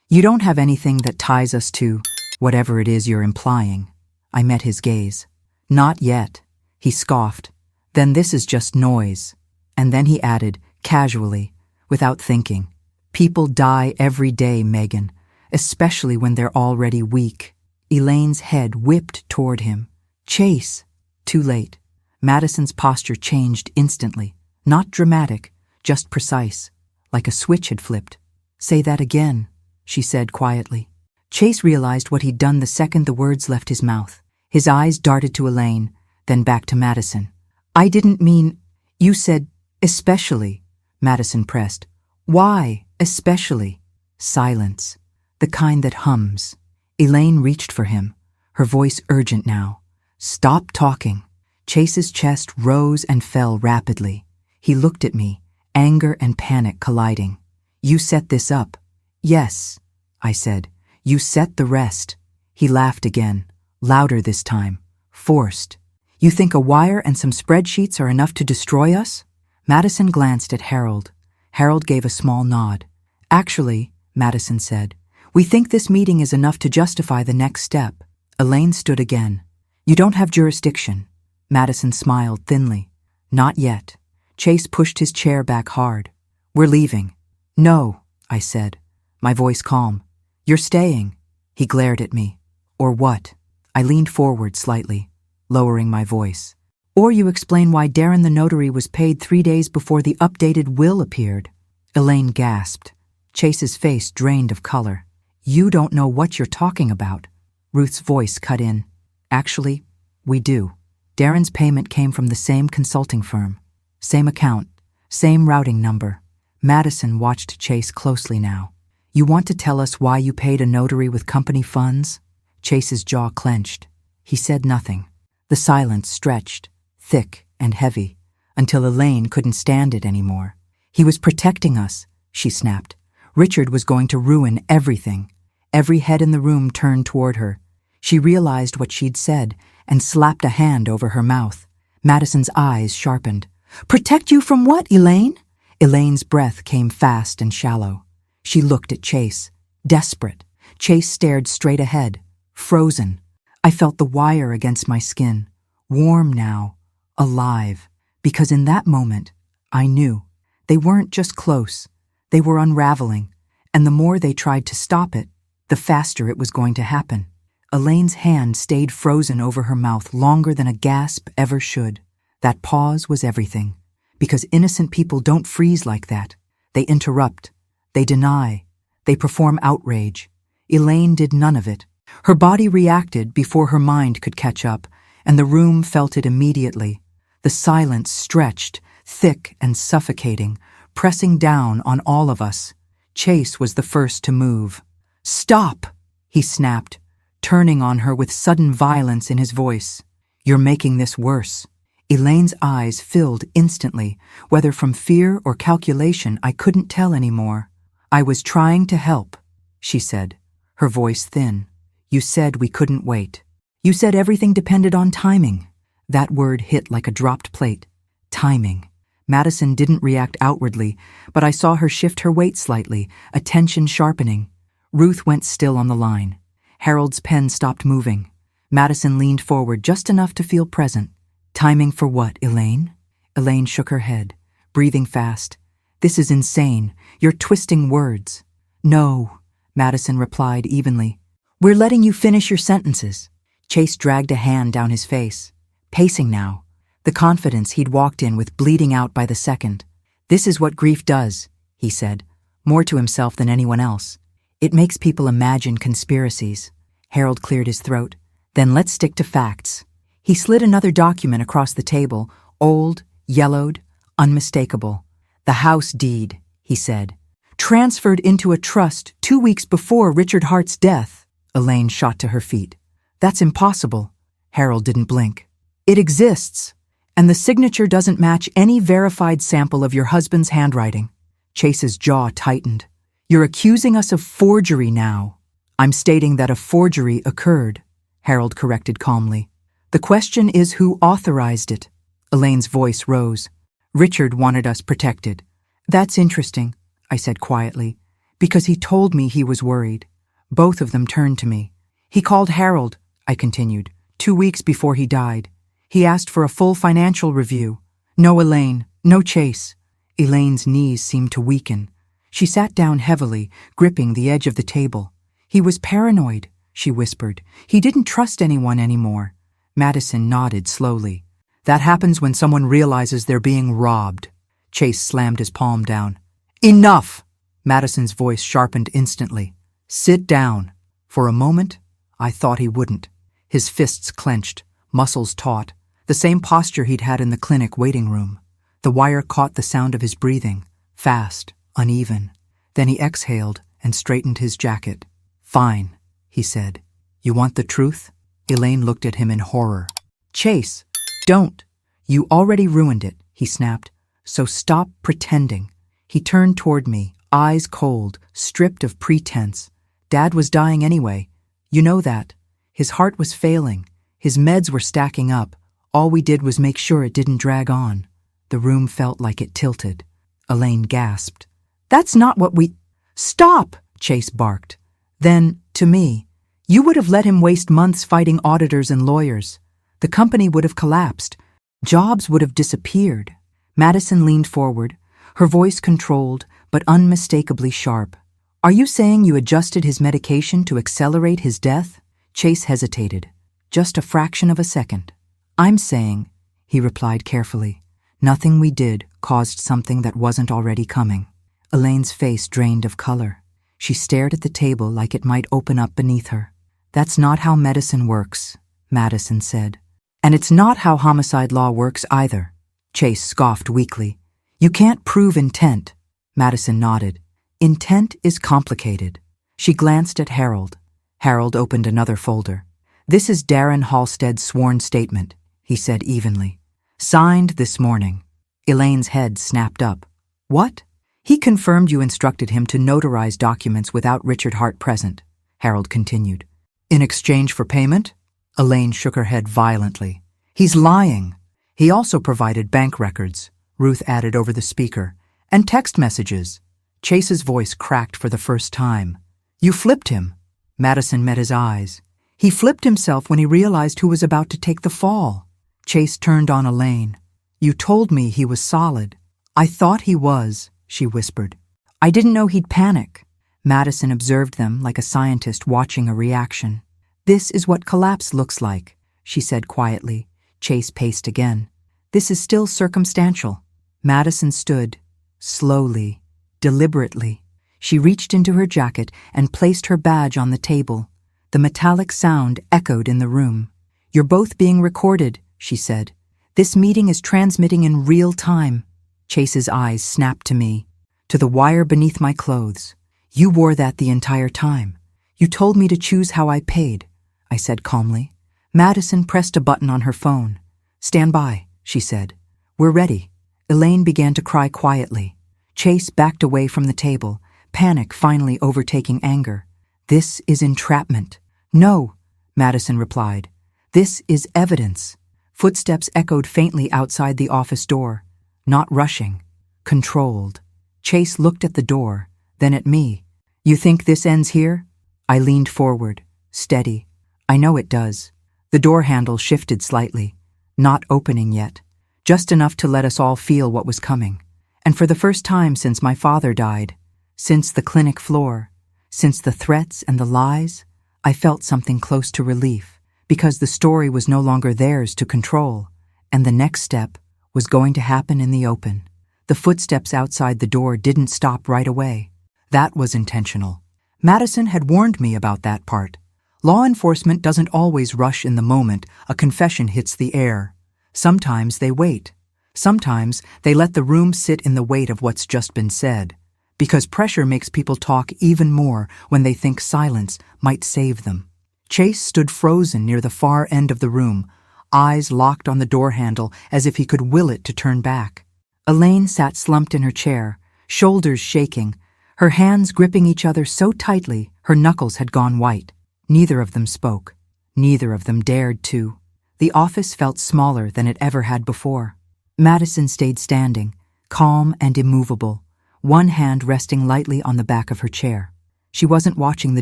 Speaker 1: You don't have anything that ties us to whatever it is you're implying. I met his gaze. Not yet. He scoffed. Then this is just noise. And then he added, casually, without thinking. People die every day, Megan, especially when they're already weak. Elaine's head whipped toward him. Chase. Too late. Madison's posture changed instantly. Not dramatic, just precise, like a switch had flipped. Say that again, she said quietly. Chase realized what he'd done the second the words left his mouth. His eyes darted to Elaine, then back to Madison. I didn't mean, you said, especially, Madison pressed. Why, especially? Silence, the kind that hums. Elaine reached for him, her voice urgent now. Stop talking. Chase's chest rose and fell rapidly. He looked at me, anger and panic colliding. You set this up. Yes, I said. You set the rest. He laughed again, louder this time, forced. You think a wire and some spreadsheets are enough to destroy us? Madison glanced at Harold. Harold gave a small nod. Actually, Madison said, we think this meeting is enough to justify the next step. Elaine stood again. You don't have jurisdiction. Madison smiled thinly. Not yet. Chase pushed his chair back hard. We're leaving. No, I said, my voice calm. You're staying. He glared at me. Or what? I leaned forward slightly, lowering my voice. Or you explain why Darren the notary was paid 3 days before the updated will appeared. Elaine gasped. Chase's face drained of color. You don't know what you're talking about. Ruth's voice cut in. Actually, we do. Darren's payment came from the same consulting firm. Same account. Same routing number. Madison watched Chase closely now. You want to tell us why you paid a notary with company funds? Chase's jaw clenched. He said nothing. The silence stretched, thick and heavy, until Elaine couldn't stand it anymore. He was protecting us, she snapped. Richard was going to ruin everything. Every head in the room turned toward her. She realized what she'd said and slapped a hand over her mouth. Madison's eyes sharpened. Protect you from what, Elaine? Elaine's breath came fast and shallow. She looked at Chase, desperate. Chase stared straight ahead, frozen. I felt the wire against my skin, warm now, alive, because in that moment, I knew. They weren't just close, they were unraveling, and the more they tried to stop it, the faster it was going to happen. Elaine's hand stayed frozen over her mouth longer than a gasp ever should. That pause was everything, because innocent people don't freeze like that. They interrupt, they deny, they perform outrage. Elaine did none of it. Her body reacted before her mind could catch up, and the room felt it immediately. The silence stretched, thick and suffocating, pressing down on all of us. Chase was the first to move. Stop, he snapped, turning on her with sudden violence in his voice. You're making this worse. Elaine's eyes filled instantly, whether from fear or calculation I couldn't tell anymore. I was trying to help, she said, her voice thin. You said we couldn't wait. You said everything depended on timing. That word hit like a dropped plate. Timing. Madison didn't react outwardly, but I saw her shift her weight slightly, attention sharpening. Ruth went still on the line. Harold's pen stopped moving. Madison leaned forward just enough to feel present. Timing for what, Elaine? Elaine shook her head, breathing fast. This is insane. You're twisting words. No, Madison replied evenly. We're letting you finish your sentences. Chase dragged a hand down his face, pacing now, the confidence he'd walked in with bleeding out by the second. This is what grief does, he said, more to himself than anyone else. It makes people imagine conspiracies. Harold cleared his throat. Then let's stick to facts. He slid another document across the table, old, yellowed, unmistakable. The house deed, he said. Transferred into a trust 2 weeks before Richard Hart's death. Elaine shot to her feet. That's impossible. Harold didn't blink. It exists, and the signature doesn't match any verified sample of your husband's handwriting. Chase's jaw tightened. You're accusing us of forgery now. I'm stating that a forgery occurred, Harold corrected calmly. The question is who authorized it. Elaine's voice rose. Richard wanted us protected. That's interesting, I said quietly, because he told me he was worried. Both of them turned to me. He called Harold, I continued, 2 weeks before he died. He asked for a full financial review. No Elaine, no Chase. Elaine's knees seemed to weaken. She sat down heavily, gripping the edge of the table. He was paranoid, she whispered. He didn't trust anyone anymore. Madison nodded slowly. That happens when someone realizes they're being robbed. Chase slammed his palm down. Enough! Madison's voice sharpened instantly. Sit down. For a moment, I thought he wouldn't. His fists clenched, muscles taut, the same posture he'd had in the clinic waiting room. The wire caught the sound of his breathing, fast, uneven. Then he exhaled and straightened his jacket. Fine, he said. You want the truth? Elaine looked at him in horror. Chase, don't. You already ruined it, he snapped. So stop pretending. He turned toward me, eyes cold, stripped of pretense. Dad was dying anyway. You know that. His heart was failing. His meds were stacking up. All we did was make sure it didn't drag on. The room felt like it tilted. Elaine gasped. That's not what we— Stop! Chase barked. Then, to me, you would have let him waste months fighting auditors and lawyers. The company would have collapsed. Jobs would have disappeared. Madison leaned forward, her voice controlled but unmistakably sharp. Are you saying you adjusted his medication to accelerate his death? Chase hesitated, just a fraction of a second. I'm saying, he replied carefully, nothing we did caused something that wasn't already coming. Elaine's face drained of color. She stared at the table like it might open up beneath her. That's not how medicine works, Madison said. And it's not how homicide law works either. Chase scoffed weakly. You can't prove intent. Madison nodded. Intent is complicated. She glanced at Harold. Harold opened another folder. This is Darren Halstead's sworn statement, he said evenly. Signed this morning. Elaine's head snapped up. What? He confirmed you instructed him to notarize documents without Richard Hart present, Harold continued. In exchange for payment? Elaine shook her head violently. He's lying. He also provided bank records, Ruth added over the speaker, and text messages. Chase's voice cracked for the first time. You flipped him. Madison met his eyes. He flipped himself when he realized who was about to take the fall. Chase turned on Elaine. You told me he was solid. I thought he was, she whispered. I didn't know he'd panic. Madison observed them like a scientist watching a reaction. This is what collapse looks like, she said quietly. Chase paced again. This is still circumstantial. Madison stood, slowly, deliberately. She reached into her jacket and placed her badge on the table. The metallic sound echoed in the room. You're both being recorded, she said. This meeting is transmitting in real time. Chase's eyes snapped to me, to the wire beneath my clothes. You wore that the entire time. You told me to choose how I paid, I said calmly. Madison pressed a button on her phone. Stand by, she said. We're ready. Elaine began to cry quietly. Chase backed away from the table, panic finally overtaking anger. This is entrapment. No, Madison replied. This is evidence. Footsteps echoed faintly outside the office door. Not rushing, controlled. Chase looked at the door, then at me. You think this ends here? I leaned forward, steady. I know it does. The door handle shifted slightly, not opening yet, just enough to let us all feel what was coming. And for the first time since my father died, since the clinic floor, Since the threats and the lies, I felt something close to relief, because the story was no longer theirs to control, and the next step was going to happen in the open. The footsteps outside the door didn't stop right away. That was intentional. Madison had warned me about that part. Law enforcement doesn't always rush in the moment a confession hits the air. Sometimes they wait. Sometimes they let the room sit in the weight of what's just been said, because pressure makes people talk even more when they think silence might save them. Chase stood frozen near the far end of the room, eyes locked on the door handle as if he could will it to turn back. Elaine sat slumped in her chair, shoulders shaking, her hands gripping each other so tightly her knuckles had gone white. Neither of them spoke. Neither of them dared to. The office felt smaller than it ever had before. Madison stayed standing, calm and immovable, one hand resting lightly on the back of her chair. She wasn't watching the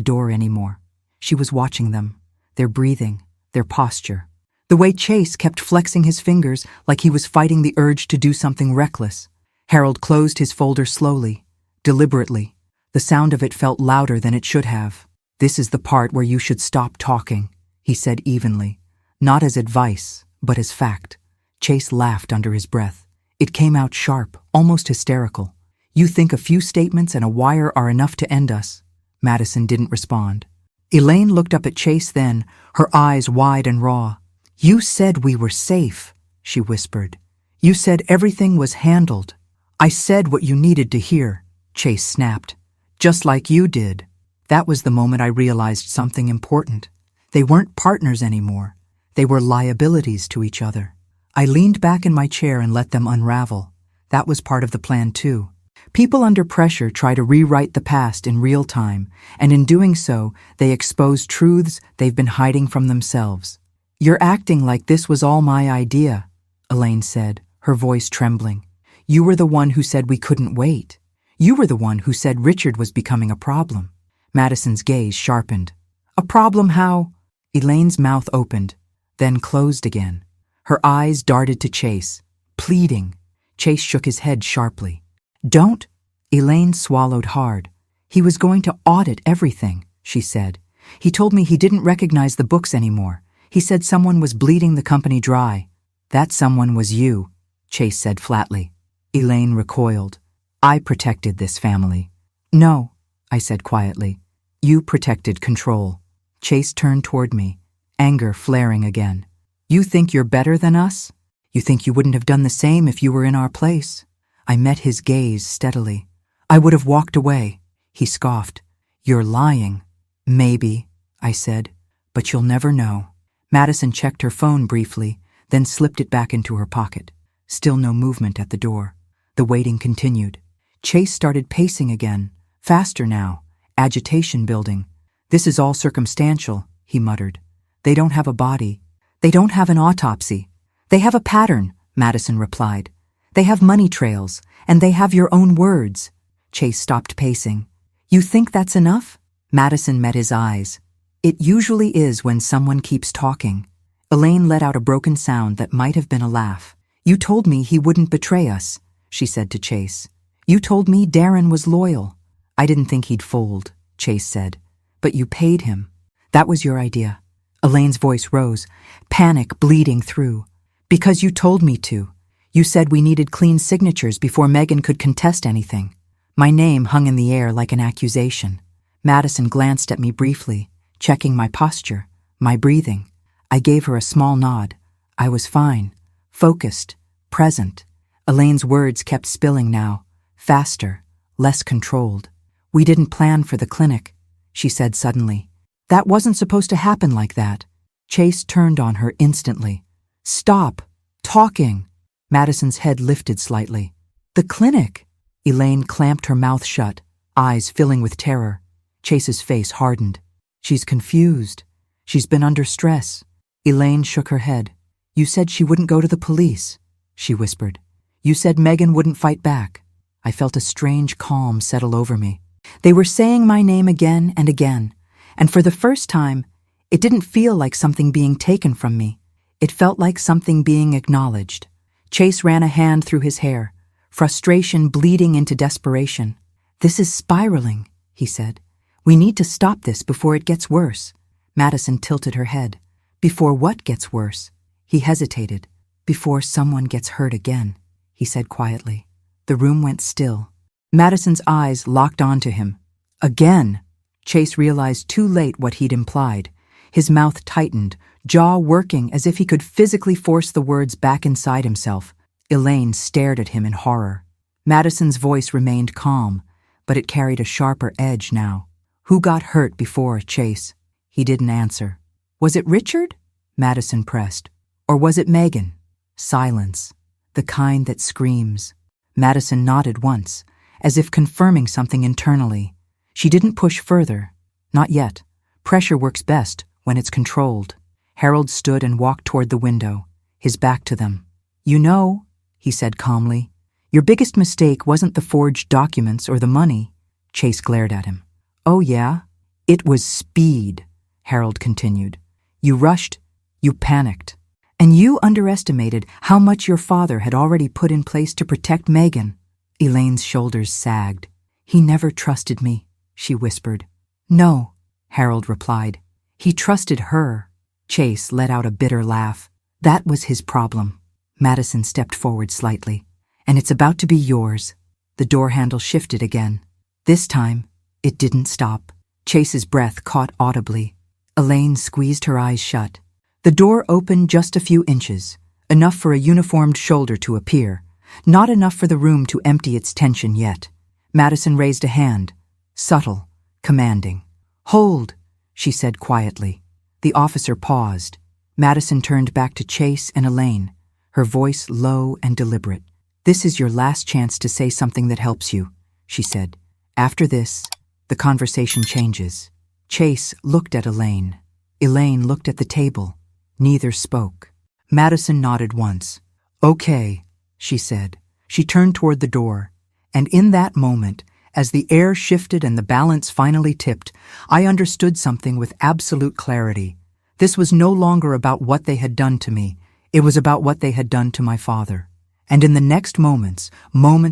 Speaker 1: door anymore. She was watching them, their breathing, their posture. The way Chase kept flexing his fingers like he was fighting the urge to do something reckless. Harold closed his folder slowly, deliberately. The sound of it felt louder than it should have. "This is the part where you should stop talking," he said evenly, not as advice, but as fact. Chase laughed under his breath. It came out sharp, almost hysterical. "You think a few statements and a wire are enough to end us?" Madison didn't respond. Elaine looked up at Chase then, her eyes wide and raw. "You said we were safe," she whispered. "You said everything was handled." "I said what you needed to hear," Chase snapped. "Just like you did." That was the moment I realized something important. They weren't partners anymore. They were liabilities to each other. I leaned back in my chair and let them unravel. That was part of the plan too. People under pressure try to rewrite the past in real time, and in doing so, they expose truths they've been hiding from themselves. "You're acting like this was all my idea," Elaine said, her voice trembling. "You were the one who said we couldn't wait. You were the one who said Richard was becoming a problem." Madison's gaze sharpened. "A problem how?" Elaine's mouth opened, then closed again. Her eyes darted to Chase, pleading. Chase shook his head sharply. "Don't." Elaine swallowed hard. "He was going to audit everything," she said. "He told me he didn't recognize the books anymore. He said someone was bleeding the company dry." "That someone was you," Chase said flatly. Elaine recoiled. "I protected this family." "No," I said quietly. "You protected control." Chase turned toward me, anger flaring again. "You think you're better than us? You think you wouldn't have done the same if you were in our place?" I met his gaze steadily. "I would have walked away," he scoffed. "You're lying." "Maybe," I said, "but you'll never know." Madison checked her phone briefly, then slipped it back into her pocket. Still no movement at the door. The waiting continued. Chase started pacing again, faster now, agitation building. "This is all circumstantial," he muttered. "They don't have a body. They don't have an autopsy. They have a pattern," Madison replied. "They have money trails, and they have your own words." Chase stopped pacing. "You think that's enough?" Madison met his eyes. "It usually is when someone keeps talking." Elaine let out a broken sound that might have been a laugh. "You told me he wouldn't betray us," she said to Chase. "You told me Darren was loyal." "I didn't think he'd fold," Chase said. "But you paid him. That was your idea." Elaine's voice rose, panic bleeding through. "Because you told me to. You said we needed clean signatures before Megan could contest anything." My name hung in the air like an accusation. Madison glanced at me briefly, checking my posture, my breathing. I gave her a small nod. I was fine, focused, present. Elaine's words kept spilling now, faster, less controlled. "We didn't plan for the clinic," she said suddenly. "That wasn't supposed to happen like that." Chase turned on her instantly. "Stop talking." Madison's head lifted slightly. "The clinic." Elaine clamped her mouth shut, eyes filling with terror. Chase's face hardened. "She's confused. She's been under stress." Elaine shook her head. "You said she wouldn't go to the police," she whispered. "You said Megan wouldn't fight back." I felt a strange calm settle over me. They were saying my name again and again, and for the first time, it didn't feel like something being taken from me. It felt like something being acknowledged. Chase ran a hand through his hair, frustration bleeding into desperation. "This is spiraling," he said. We need to stop this before it gets worse. Madison tilted her head. Before what gets worse? He hesitated. Before someone gets hurt again, he said quietly. The room went still. Madison's eyes locked onto him. Again! Chase realized too late what he'd implied. His mouth tightened, jaw working as if he could physically force the words back inside himself. Elaine stared at him in horror. Madison's voice remained calm, but it carried a sharper edge now. Who got hurt before, Chase? He didn't answer. Was it Richard? Madison pressed. Or was it Megan? Silence. The kind that screams. Madison nodded once, as if confirming something internally. She didn't push further. Not yet. Pressure works best when it's controlled. Harold stood and walked toward the window, his back to them. You know, he said calmly, your biggest mistake wasn't the forged documents or the money. Chase glared at him. Oh yeah? It was speed, Harold continued. You rushed, you panicked, and you underestimated how much your father had already put in place to protect Megan. Elaine's shoulders sagged. He never trusted me, she whispered. No, Harold replied. He trusted her. Chase let out a bitter laugh. That was his problem. Madison stepped forward slightly. And it's about to be yours. The door handle shifted again. This time, it didn't stop. Chase's breath caught audibly. Elaine squeezed her eyes shut. The door opened just a few inches, enough for a uniformed shoulder to appear, not enough for the room to empty its tension yet. Madison raised a hand, subtle, commanding. Hold, she said quietly. The officer paused. Madison turned back to Chase and Elaine, her voice low and deliberate. This is your last chance to say something that helps you, she said. After this, the conversation changes. Chase looked at Elaine. Elaine looked at the table. Neither spoke. Madison nodded once. Okay, she said. She turned toward the door. And in that moment, as the air shifted and the balance finally tipped, I understood something with absolute clarity. This was no longer about what they had done to me. It was about what they had done to my father. And in the next moments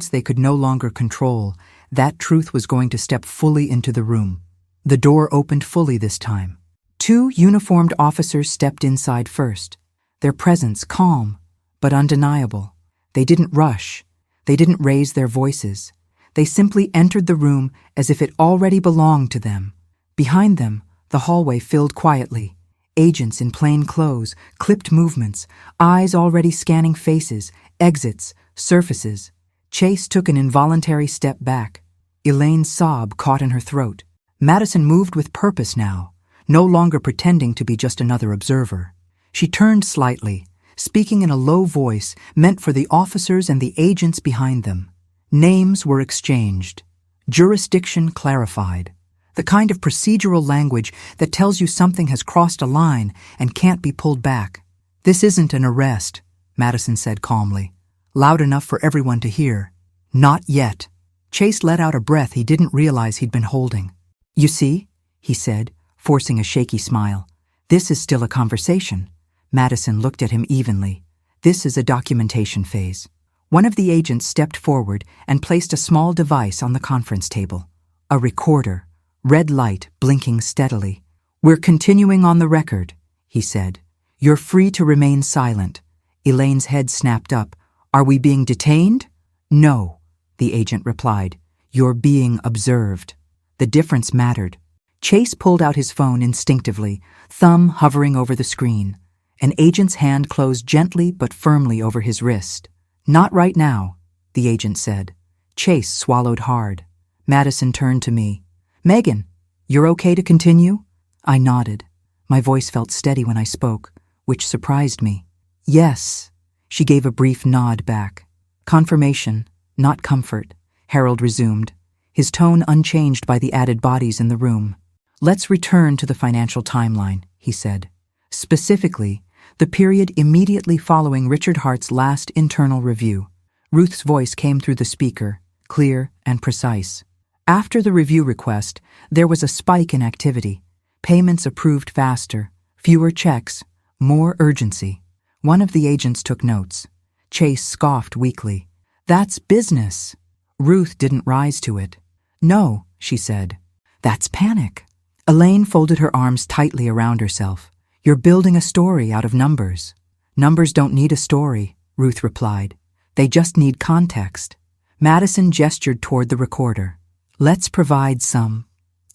Speaker 1: they could no longer control, that truth was going to step fully into the room. The door opened fully this time. 2 uniformed officers stepped inside first, their presence calm but undeniable. They didn't rush. They didn't raise their voices. They simply entered the room as if it already belonged to them. Behind them, the hallway filled quietly. Agents in plain clothes, clipped movements, eyes already scanning faces, exits, surfaces. Chase took an involuntary step back. Elaine's sob caught in her throat. Madison moved with purpose now, no longer pretending to be just another observer. She turned slightly, speaking in a low voice meant for the officers and the agents behind them. Names were exchanged. Jurisdiction clarified. The kind of procedural language that tells you something has crossed a line and can't be pulled back. This isn't an arrest, Madison said calmly, loud enough for everyone to hear. Not yet. Chase let out a breath he didn't realize he'd been holding. You see, he said, forcing a shaky smile. This is still a conversation. Madison looked at him evenly. This is a documentation phase. One of the agents stepped forward and placed a small device on the conference table. A recorder, red light blinking steadily. We're continuing on the record, he said. You're free to remain silent. Elaine's head snapped up. Are we being detained? No, the agent replied. You're being observed. The difference mattered. Chase pulled out his phone instinctively, thumb hovering over the screen. An agent's hand closed gently but firmly over his wrist. Not right now, the agent said. Chase swallowed hard. Madison turned to me. Megan, you're okay to continue? I nodded. My voice felt steady when I spoke, which surprised me. Yes. She gave a brief nod back. Confirmation, not comfort, Harold resumed, his tone unchanged by the added bodies in the room. Let's return to the financial timeline, he said. Specifically, the period immediately following Richard Hart's last internal review. Ruth's voice came through the speaker, clear and precise. After the review request, there was a spike in activity. Payments approved faster, fewer checks, more urgency. One of the agents took notes. Chase scoffed weakly. That's business. Ruth didn't rise to it. No, she said. That's panic. Elaine folded her arms tightly around herself. You're building a story out of numbers. Numbers don't need a story, Ruth replied. They just need context. Madison gestured toward the recorder. Let's provide some.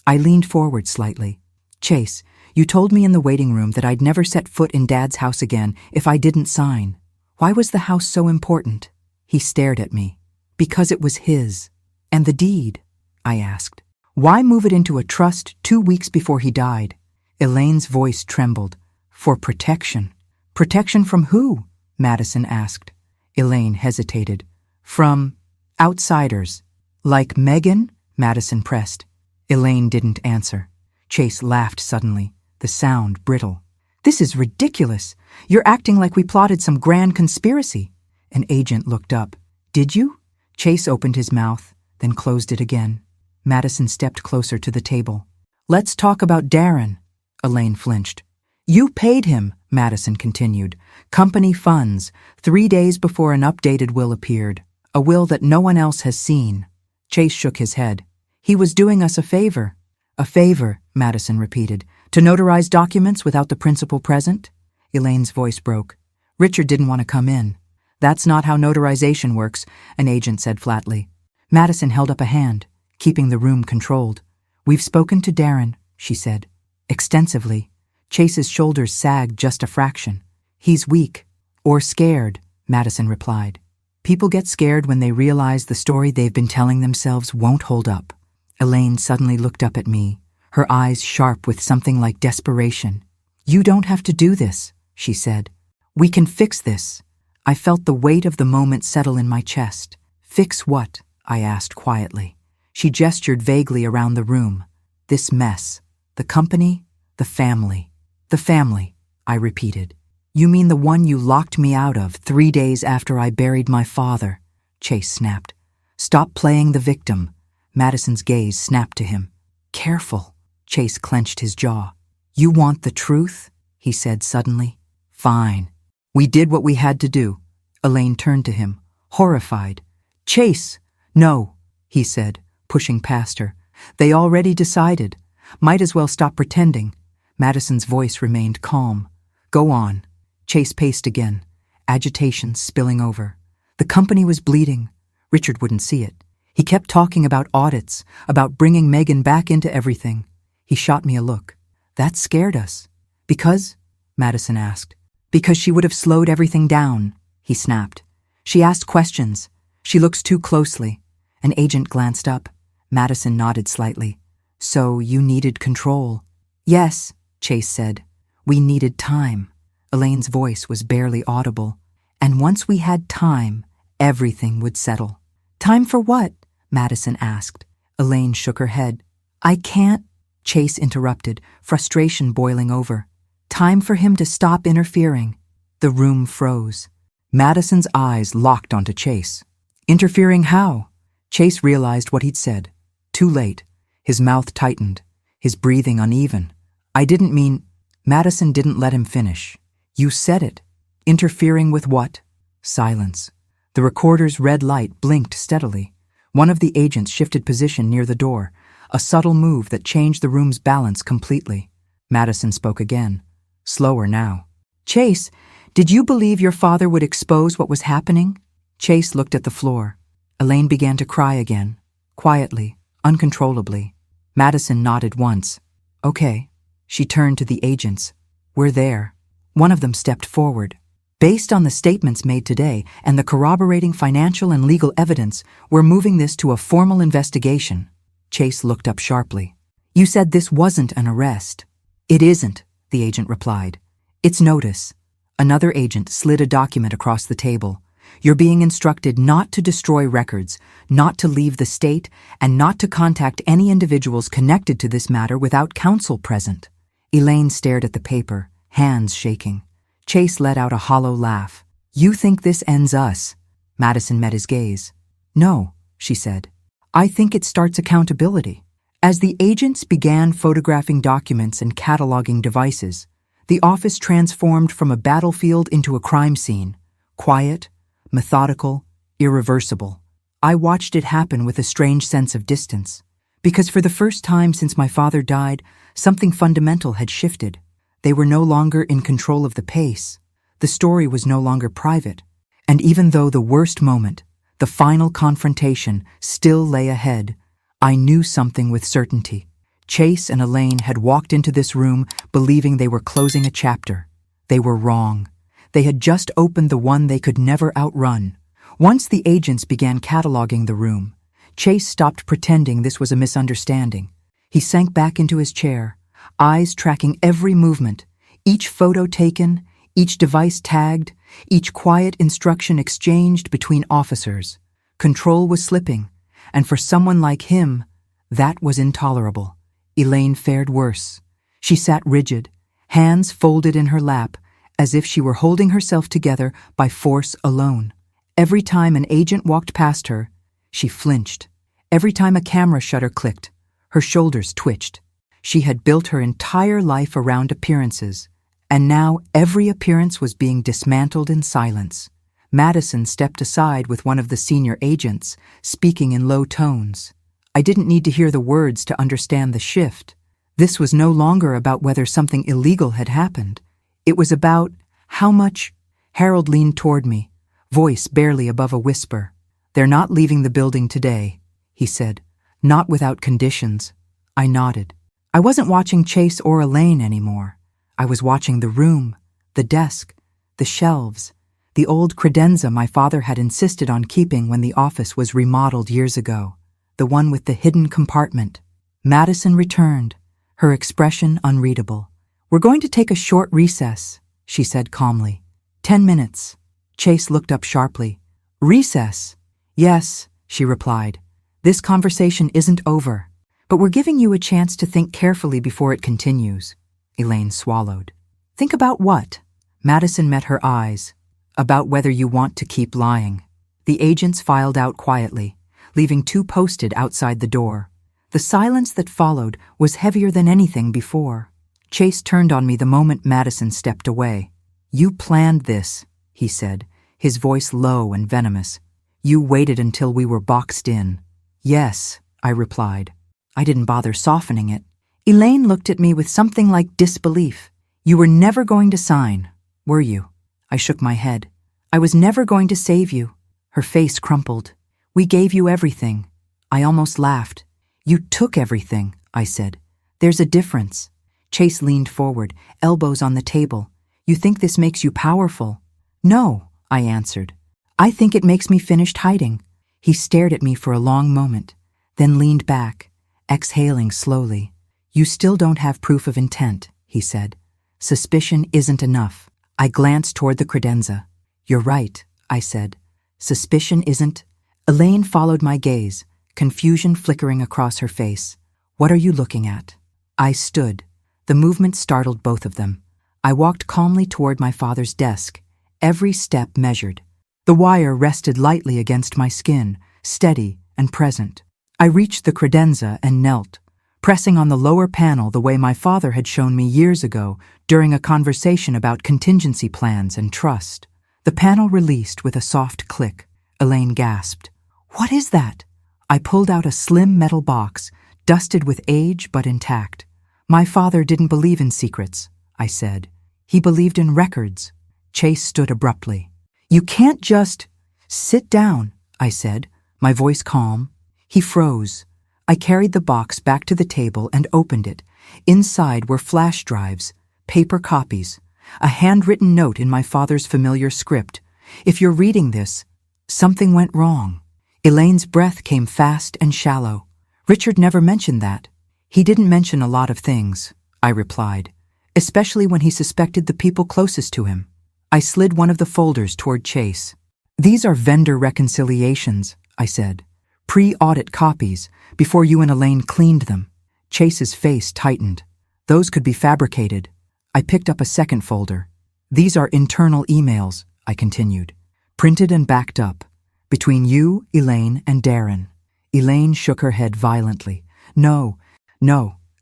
Speaker 1: I leaned forward slightly. Chase, you told me in the waiting room that I'd never set foot in Dad's house again if I didn't sign. Why was the house so important? He stared at me. Because it was his. And the deed? I asked. Why move it into a trust 2 weeks before he died? Elaine's voice trembled. For protection. Protection from who? Madison asked. Elaine hesitated. From outsiders. Like Megan? Madison pressed. Elaine didn't answer. Chase laughed suddenly, the sound brittle. This is ridiculous. You're acting like we plotted some grand conspiracy. An agent looked up. Did you? Chase opened his mouth, then closed it again. Madison stepped closer to the table. Let's talk about Darren. Elaine flinched. You paid him, Madison continued. Company funds, 3 days before an updated will appeared. A will that no one else has seen. Chase shook his head. He was doing us a favor. A favor, Madison repeated. To notarize documents without the principal present? Elaine's voice broke. Richard didn't want to come in. That's not how notarization works, an agent said flatly. Madison held up a hand, keeping the room controlled. We've spoken to Darren, she said. Extensively. Chase's shoulders sagged just a fraction. He's weak. Or scared, Madison replied. People get scared when they realize the story they've been telling themselves won't hold up. Elaine suddenly looked up at me, her eyes sharp with something like desperation. You don't have to do this, she said. We can fix this. I felt the weight of the moment settle in my chest. Fix what? I asked quietly. She gestured vaguely around the room. This mess. The company, the family. The family, I repeated. You mean the one you locked me out of 3 days after I buried my father? Chase snapped. Stop playing the victim. Madison's gaze snapped to him. Careful. Chase clenched his jaw. You want the truth? He said suddenly. Fine. We did what we had to do. Elaine turned to him, horrified. Chase! No, he said, pushing past her. They already decided. Might as well stop pretending. Madison's voice remained calm. Go on. Chase paced again, agitation spilling over. The company was bleeding. Richard wouldn't see it. He kept talking about audits, about bringing Megan back into everything. He shot me a look. That scared us. Because? Madison asked. Because she would have slowed everything down, he snapped. She asked questions. She looks too closely. An agent glanced up. Madison nodded slightly. So you needed control. Yes, Chase said. We needed time. Elaine's voice was barely audible. And once we had time, everything would settle. Time for what? Madison asked. Elaine shook her head. I can't, Chase interrupted, frustration boiling over. Time for him to stop interfering. The room froze. Madison's eyes locked onto Chase. Interfering how? Chase realized what he'd said. Too late. His mouth tightened, his breathing uneven. I didn't mean... Madison didn't let him finish. You said it. Interfering with what? Silence. The recorder's red light blinked steadily. One of the agents shifted position near the door, a subtle move that changed the room's balance completely. Madison spoke again, slower now. Chase, did you believe your father would expose what was happening? Chase looked at the floor. Elaine began to cry again, quietly, uncontrollably. Madison nodded once. Okay. She turned to the agents. We're there. One of them stepped forward. Based on the statements made today and the corroborating financial and legal evidence, we're moving this to a formal investigation. Chase looked up sharply. You said this wasn't an arrest. It isn't, the agent replied. It's notice. Another agent slid a document across the table. You're being instructed not to destroy records, not to leave the state, and not to contact any individuals connected to this matter without counsel present. Elaine stared at the paper, hands shaking. Chase let out a hollow laugh. You think this ends us? Madison met his gaze. No, she said. I think it starts accountability. As the agents began photographing documents and cataloging devices, the office transformed from a battlefield into a crime scene. Quiet, methodical, irreversible. I watched it happen with a strange sense of distance. Because for the first time since my father died, something fundamental had shifted. They were no longer in control of the pace. The story was no longer private. And even though the worst moment, the final confrontation, still lay ahead, I knew something with certainty. Chase and Elaine had walked into this room believing they were closing a chapter. They were wrong. They had just opened the one they could never outrun. Once the agents began cataloging the room, Chase stopped pretending this was a misunderstanding. He sank back into his chair, eyes tracking every movement, each photo taken, each device tagged, each quiet instruction exchanged between officers. Control was slipping, and for someone like him, that was intolerable. Elaine fared worse. She sat rigid, hands folded in her lap, as if she were holding herself together by force alone. Every time an agent walked past her, she flinched. Every time a camera shutter clicked, her shoulders twitched. She had built her entire life around appearances, and now every appearance was being dismantled in silence. Madison stepped aside with one of the senior agents, speaking in low tones. I didn't need to hear the words to understand the shift. This was no longer about whether something illegal had happened. It was about how much. Harold leaned toward me, voice barely above a whisper. "They're not leaving the building today," he said. "Not without conditions." I nodded. I wasn't watching Chase or Elaine anymore. I was watching the room, the desk, the shelves, the old credenza my father had insisted on keeping when the office was remodeled years ago, the one with the hidden compartment. Madison returned, her expression unreadable. "We're going to take a short recess," she said calmly. 10 minutes. Chase looked up sharply. "Recess?" "Yes," she replied. "This conversation isn't over, but we're giving you a chance to think carefully before it continues." Elaine swallowed. "Think about what?" Madison met her eyes. "About whether you want to keep lying." The agents filed out quietly, leaving 2 posted outside the door. The silence that followed was heavier than anything before. Chase turned on me the moment Madison stepped away. "You planned this," he said, his voice low and venomous. "You waited until we were boxed in." "Yes," I replied. I didn't bother softening it. Elaine looked at me with something like disbelief. "You were never going to sign, were you?" I shook my head. "I was never going to save you." Her face crumpled. "We gave you everything." I almost laughed. "You took everything," I said. "There's a difference." Chase leaned forward, elbows on the table. "You think this makes you powerful?" "No," I answered. "I think it makes me finished hiding." He stared at me for a long moment, then leaned back, exhaling slowly. "You still don't have proof of intent," he said. "Suspicion isn't enough." I glanced toward the credenza. "You're right," I said. "Suspicion isn't." Elaine followed my gaze, confusion flickering across her face. "What are you looking at?" I stood. The movement startled both of them. I walked calmly toward my father's desk, every step measured. The wire rested lightly against my skin, steady and present. I reached the credenza and knelt, pressing on the lower panel the way my father had shown me years ago during a conversation about contingency plans and trust. The panel released with a soft click. Elaine gasped. "What is that?" I pulled out a slim metal box, dusted with age but intact. "My father didn't believe in secrets," I said. "He believed in records." Chase stood abruptly. "You can't just—" "Sit down," I said, my voice calm. He froze. I carried the box back to the table and opened it. Inside were flash drives, paper copies, a handwritten note in my father's familiar script. "If you're reading this, something went wrong." Elaine's breath came fast and shallow. "Richard never mentioned that." "He didn't mention a lot of things," I replied, "especially when he suspected the people closest to him." I slid one of the folders toward Chase. "These are vendor reconciliations," I said. "Pre-audit copies, before you and Elaine cleaned them." Chase's face tightened. "Those could be fabricated." I picked up a second folder. "These are internal emails," I continued, "printed and backed up, between you, Elaine, and Darren." Elaine shook her head violently. No,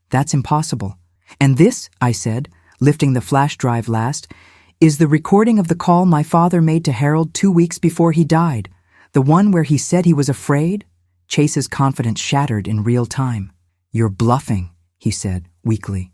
Speaker 1: that's impossible." "And this," I said, lifting the flash drive last, "is the recording of the call my father made to Harold 2 weeks before he died, the one where he said he was afraid." Chase's confidence shattered in real time. "You're bluffing," he said, weakly.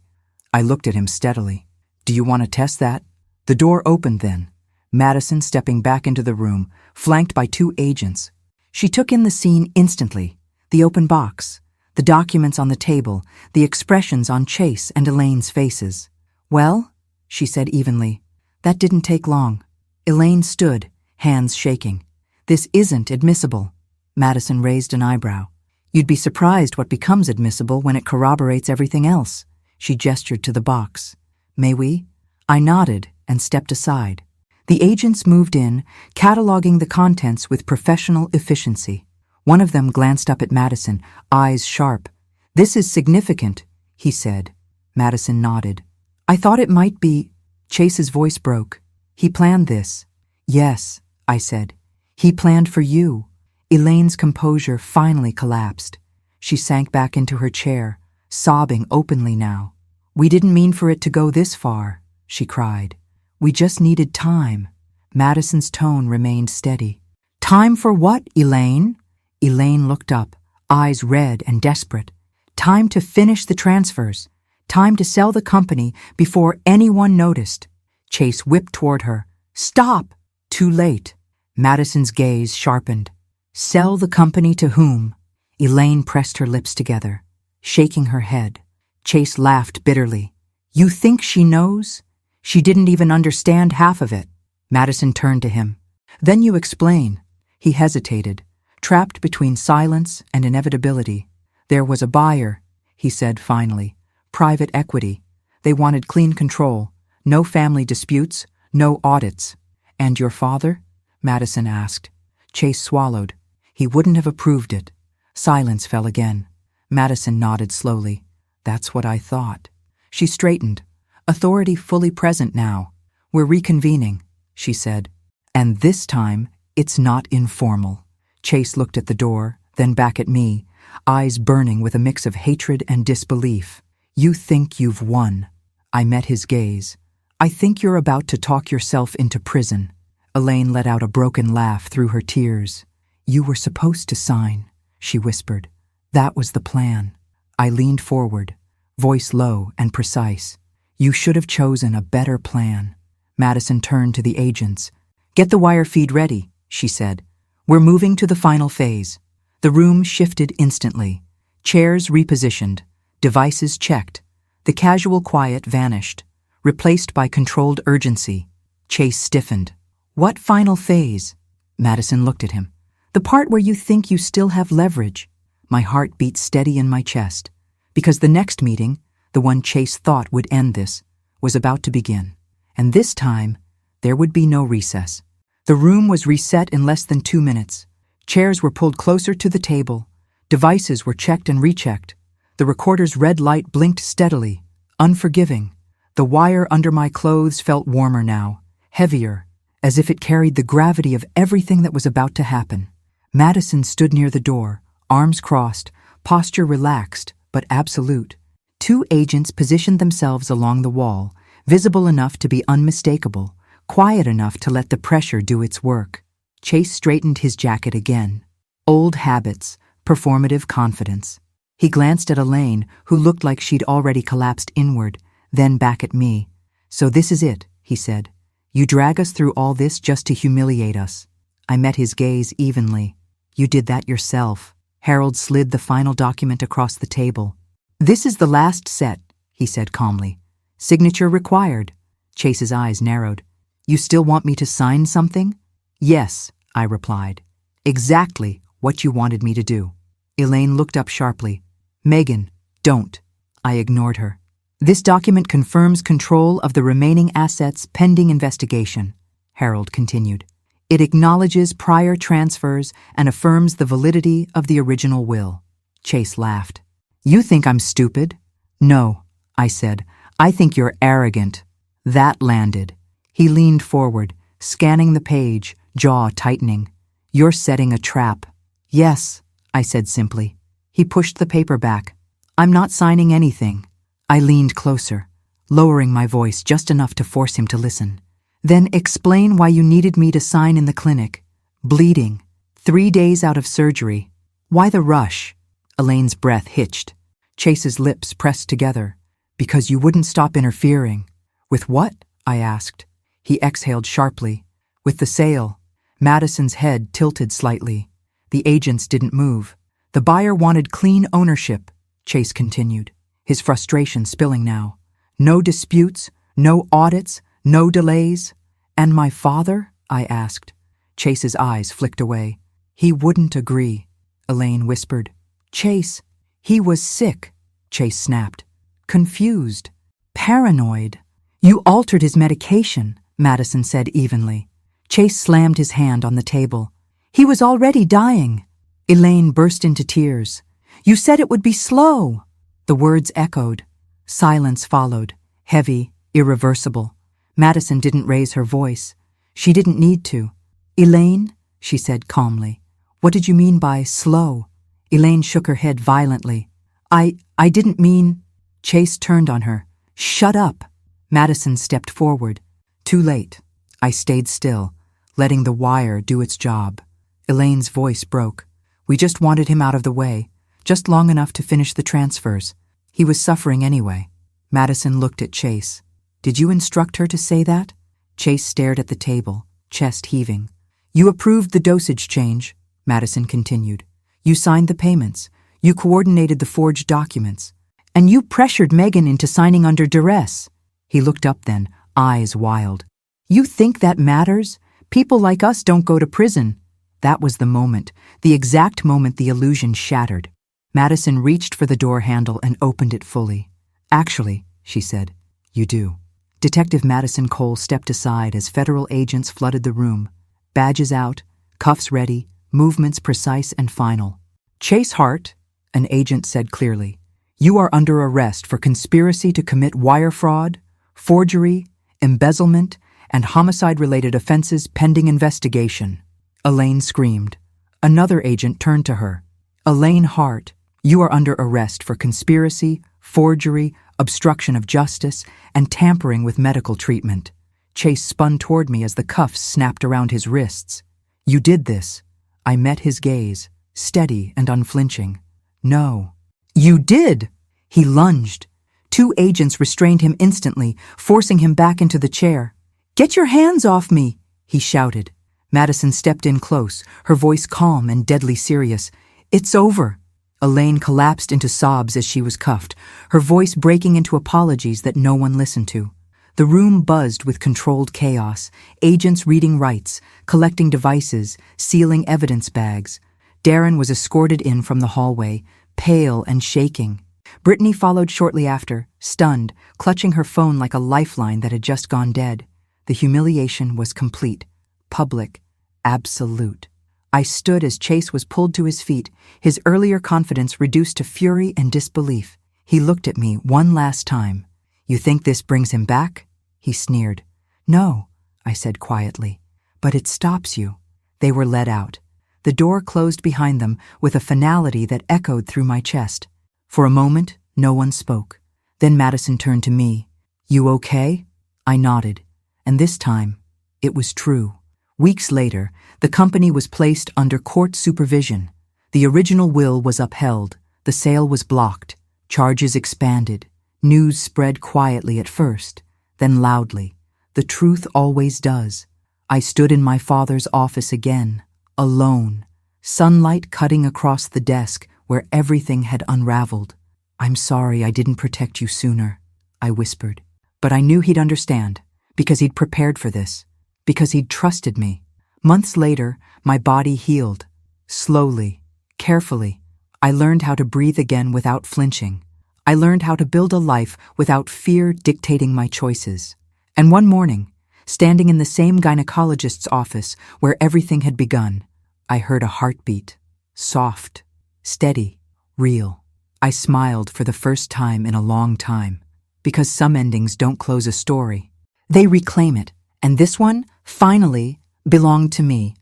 Speaker 1: I looked at him steadily. "Do you want to test that?" The door opened then, Madison stepping back into the room, flanked by 2 agents. She took in the scene instantly, the open box, the documents on the table, the expressions on Chase and Elaine's faces. "Well," she said evenly, "that didn't take long." Elaine stood, hands shaking. "This isn't admissible." Madison raised an eyebrow. "You'd be surprised what becomes admissible when it corroborates everything else." She gestured to the box. "May we?" I nodded and stepped aside. The agents moved in, cataloging the contents with professional efficiency. One of them glanced up at Madison, eyes sharp. "This is significant," he said. Madison nodded. "I thought it might be—" Chase's voice broke. "He planned this." "Yes," I said. "He planned for you." Elaine's composure finally collapsed. She sank back into her chair, sobbing openly now. "We didn't mean for it to go this far," she cried. "We just needed time." Madison's tone remained steady. "Time for what, Elaine?" Elaine looked up, eyes red and desperate. "Time to finish the transfers. Time to sell the company before anyone noticed." Chase whipped toward her. "Stop!" Too late. Madison's gaze sharpened. "Sell the company to whom?" Elaine pressed her lips together, shaking her head. Chase laughed bitterly. "You think she knows? She didn't even understand half of it." Madison turned to him. "Then you explain." He hesitated, trapped between silence and inevitability. "There was a buyer," he said finally. "Private equity. They wanted clean control. No family disputes, no audits." "And your father?" Madison asked. Chase swallowed. "He wouldn't have approved it." Silence fell again. Madison nodded slowly. "That's what I thought." She straightened, authority fully present now. "We're reconvening," she said. "And this time, it's not informal." Chase looked at the door, then back at me, eyes burning with a mix of hatred and disbelief. "You think you've won." I met his gaze. "I think you're about to talk yourself into prison." Elaine let out a broken laugh through her tears. "You were supposed to sign," she whispered. "That was the plan." I leaned forward, voice low and precise. "You should have chosen a better plan." Madison turned to the agents. "Get the wire feed ready," she said. "We're moving to the final phase." The room shifted instantly. Chairs repositioned, devices checked. The casual quiet vanished, replaced by controlled urgency. Chase stiffened. "What final phase?" Madison looked at him. "The part where you think you still have leverage." My heart beat steady in my chest, because the next meeting, the one Chase thought would end this, was about to begin. And this time, there would be no recess. The room was reset in less than 2 minutes. Chairs were pulled closer to the table. Devices were checked and rechecked. The recorder's red light blinked steadily, unforgiving. The wire under my clothes felt warmer now, heavier, as if it carried the gravity of everything that was about to happen. Madison stood near the door, arms crossed, posture relaxed, but absolute. 2 agents positioned themselves along the wall, visible enough to be unmistakable, quiet enough to let the pressure do its work. Chase straightened his jacket again. Old habits, performative confidence. He glanced at Elaine, who looked like she'd already collapsed inward, then back at me. "So this is it," he said. "You drag us through all this just to humiliate us." I met his gaze evenly. "You did that yourself." Harold slid the final document across the table. "This is the last set," he said calmly. "Signature required." Chase's eyes narrowed. "You still want me to sign something?" "Yes," I replied. "Exactly what you wanted me to do." Elaine looked up sharply. "Megan, don't." I ignored her. "This document confirms control of the remaining assets pending investigation," Harold continued. "It acknowledges prior transfers and affirms the validity of the original will." Chase laughed. "You think I'm stupid?" "No," I said. "I think you're arrogant." That landed. He leaned forward, scanning the page, jaw tightening. "You're setting a trap." "Yes," I said simply. He pushed the paper back. "I'm not signing anything." I leaned closer, lowering my voice just enough to force him to listen. "Then explain why you needed me to sign in the clinic. Bleeding. 3 days out of surgery. Why the rush?" Elaine's breath hitched. Chase's lips pressed together. Because you wouldn't stop interfering. With what? I asked. He exhaled sharply. With the sale. Madison's head tilted slightly. The agents didn't move. The buyer wanted clean ownership, Chase continued, his frustration spilling now. No disputes, no audits, no delays. And my father? I asked. Chase's eyes flicked away. He wouldn't agree, Elaine whispered. Chase, he was sick, Chase snapped. Confused. Paranoid. You altered his medication, Madison said evenly. Chase slammed his hand on the table. He was already dying. Elaine burst into tears. You said it would be slow. The words echoed. Silence followed, heavy, irreversible. Madison didn't raise her voice. She didn't need to. Elaine, she said calmly, what did you mean by slow? Elaine shook her head violently. I didn't mean... Chase turned on her. Shut up. Madison stepped forward. Too late. I stayed still, letting the wire do its job. Elaine's voice broke. We just wanted him out of the way, just long enough to finish the transfers. He was suffering anyway. Madison looked at Chase. Did you instruct her to say that? Chase stared at the table, chest heaving. You approved the dosage change, Madison continued. You signed the payments. You coordinated the forged documents. And you pressured Megan into signing under duress. He looked up then, eyes wild. You think that matters? People like us don't go to prison. That was the moment, the exact moment the illusion shattered. Madison reached for the door handle and opened it fully. Actually, she said, you do. Detective Madison Cole stepped aside as federal agents flooded the room. Badges out, cuffs ready, movements precise and final. Chase Hart, an agent said clearly, you are under arrest for conspiracy to commit wire fraud, forgery, embezzlement, and homicide-related offenses pending investigation. Elaine screamed. Another agent turned to her. Elaine Hart, you are under arrest for conspiracy, forgery, obstruction of justice, and tampering with medical treatment. Chase spun toward me as the cuffs snapped around his wrists. You did this. I met his gaze, steady and unflinching. No. You did! He lunged. Two agents restrained him instantly, forcing him back into the chair. Get your hands off me, he shouted. Madison stepped in close, her voice calm and deadly serious. It's over. Elaine collapsed into sobs as she was cuffed, her voice breaking into apologies that no one listened to. The room buzzed with controlled chaos, agents reading rights, collecting devices, sealing evidence bags. Darren was escorted in from the hallway, pale and shaking. Brittany followed shortly after, stunned, clutching her phone like a lifeline that had just gone dead. The humiliation was complete. Public, absolute. I stood as Chase was pulled to his feet, his earlier confidence reduced to fury and disbelief. He looked at me one last time. You think this brings him back? He sneered. No, I said quietly. But it stops you. They were led out. The door closed behind them with a finality that echoed through my chest. For a moment, no one spoke. Then Madison turned to me. You okay? I nodded. And this time, it was true. Weeks later, the company was placed under court supervision. The original will was upheld. The sale was blocked. Charges expanded. News spread quietly at first, then loudly. The truth always does. I stood in my father's office again, alone, sunlight cutting across the desk where everything had unraveled. I'm sorry I didn't protect you sooner, I whispered. But I knew he'd understand, because he'd prepared for this. Because he'd trusted me. Months later, my body healed. Slowly, carefully. I learned how to breathe again without flinching. I learned how to build a life without fear dictating my choices. And one morning, standing in the same gynecologist's office where everything had begun, I heard a heartbeat. Soft, steady, real. I smiled for the first time in a long time. Because some endings don't close a story. They reclaim it. And this one, finally, belonged to me.